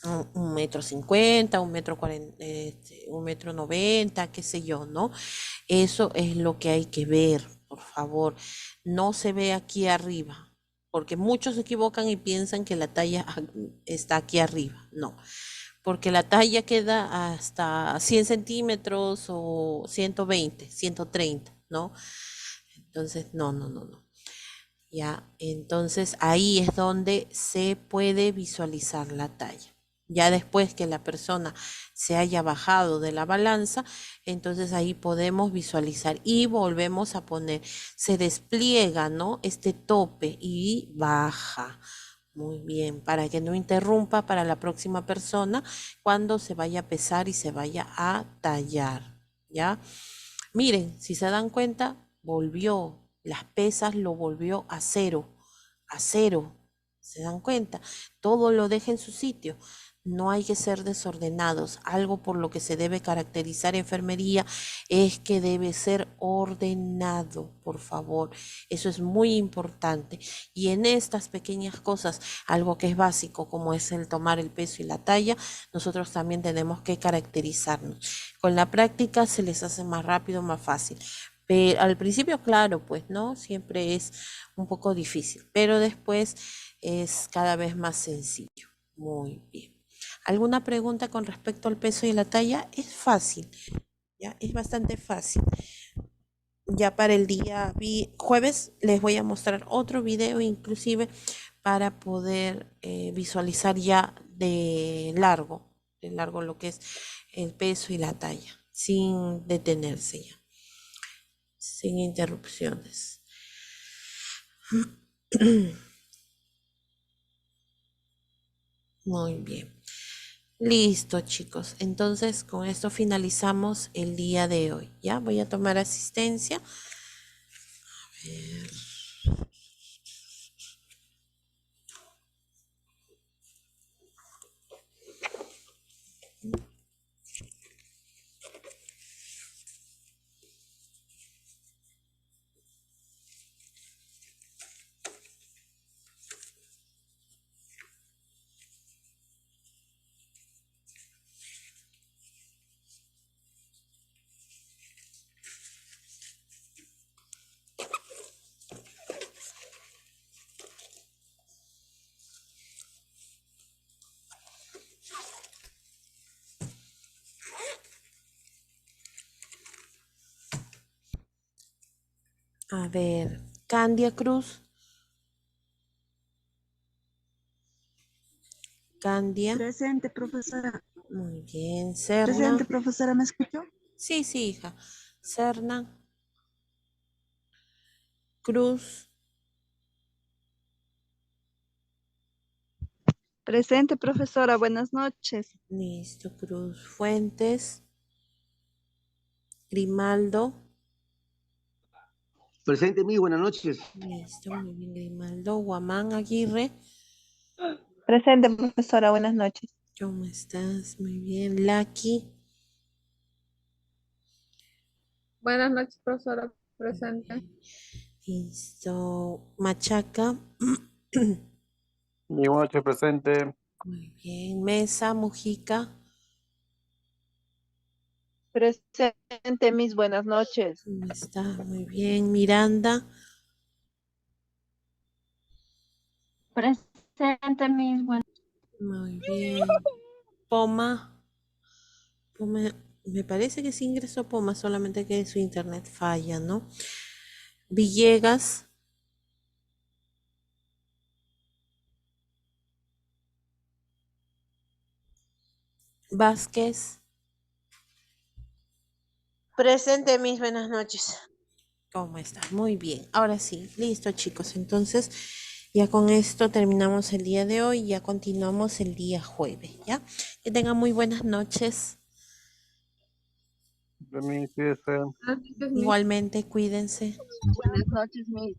1,50 m, 1,40 m, 1,90 m, qué sé yo, ¿no? Eso es lo que hay que ver, por favor. No se ve aquí arriba, porque muchos se equivocan y piensan que la talla está aquí arriba. No, porque la talla queda hasta 100 centímetros o 120, 130, ¿no? Entonces, no. Ya, entonces ahí es donde se puede visualizar la talla. Ya después que la persona se haya bajado de la balanza, entonces ahí podemos visualizar y volvemos a poner, se despliega, ¿no? Este tope y baja. Muy bien, para que no interrumpa para la próxima persona cuando se vaya a pesar y se vaya a tallar, ¿ya? Miren, si se dan cuenta, volvió Las pesas lo volvió a cero, a cero. ¿Se dan cuenta? Todo lo deja en su sitio. No hay que ser desordenados. Algo por lo que se debe caracterizar enfermería es que debe ser ordenado, por favor. Eso es muy importante. Y en estas pequeñas cosas, algo que es básico, como es el tomar el peso y la talla, nosotros también tenemos que caracterizarnos. Con la práctica se les hace más rápido, más fácil. Pero al principio, claro, pues no, siempre es un poco difícil, pero después es cada vez más sencillo. Muy bien. ¿Alguna pregunta con respecto al peso y la talla? Es fácil, ya, es bastante fácil. Ya para el día jueves les voy a mostrar otro video inclusive para poder visualizar ya de largo lo que es el peso y la talla, sin detenerse ya, sin interrupciones. Muy bien. Listo, chicos. Entonces, con esto finalizamos el día de hoy. Ya voy a tomar asistencia. A ver. A ver, Candia Cruz. Candia. Presente, profesora. Muy bien. Serna. Presente, profesora, ¿me escuchó? Sí, sí, hija. Serna. Cruz. Presente, profesora, buenas noches. Listo, Cruz. Fuentes. Grimaldo. Presente, muy buenas noches. Listo, muy bien, Grimaldo. Guamán Aguirre. Presente, profesora, buenas noches. ¿Cómo estás? Muy bien. Lucky. Buenas noches, profesora. Presente. Listo. Machaca. Muy buenas noches, presente. Muy bien. Mesa, Mujica. Presente, mis buenas noches. ¿Cómo está? Muy bien. Miranda. Presente, mis buenas. Muy bien. Poma. Poma. Me parece que sí ingresó Poma, solamente que su internet falla, ¿no? Villegas. Vázquez. Presente, mis buenas noches. ¿Cómo está? Muy bien. Ahora sí, listo, chicos. Entonces, ya con esto terminamos el día de hoy. Ya continuamos el día jueves, ¿ya? Que tengan muy buenas noches. También cuídese. Igualmente, cuídense. Buenas noches, mis.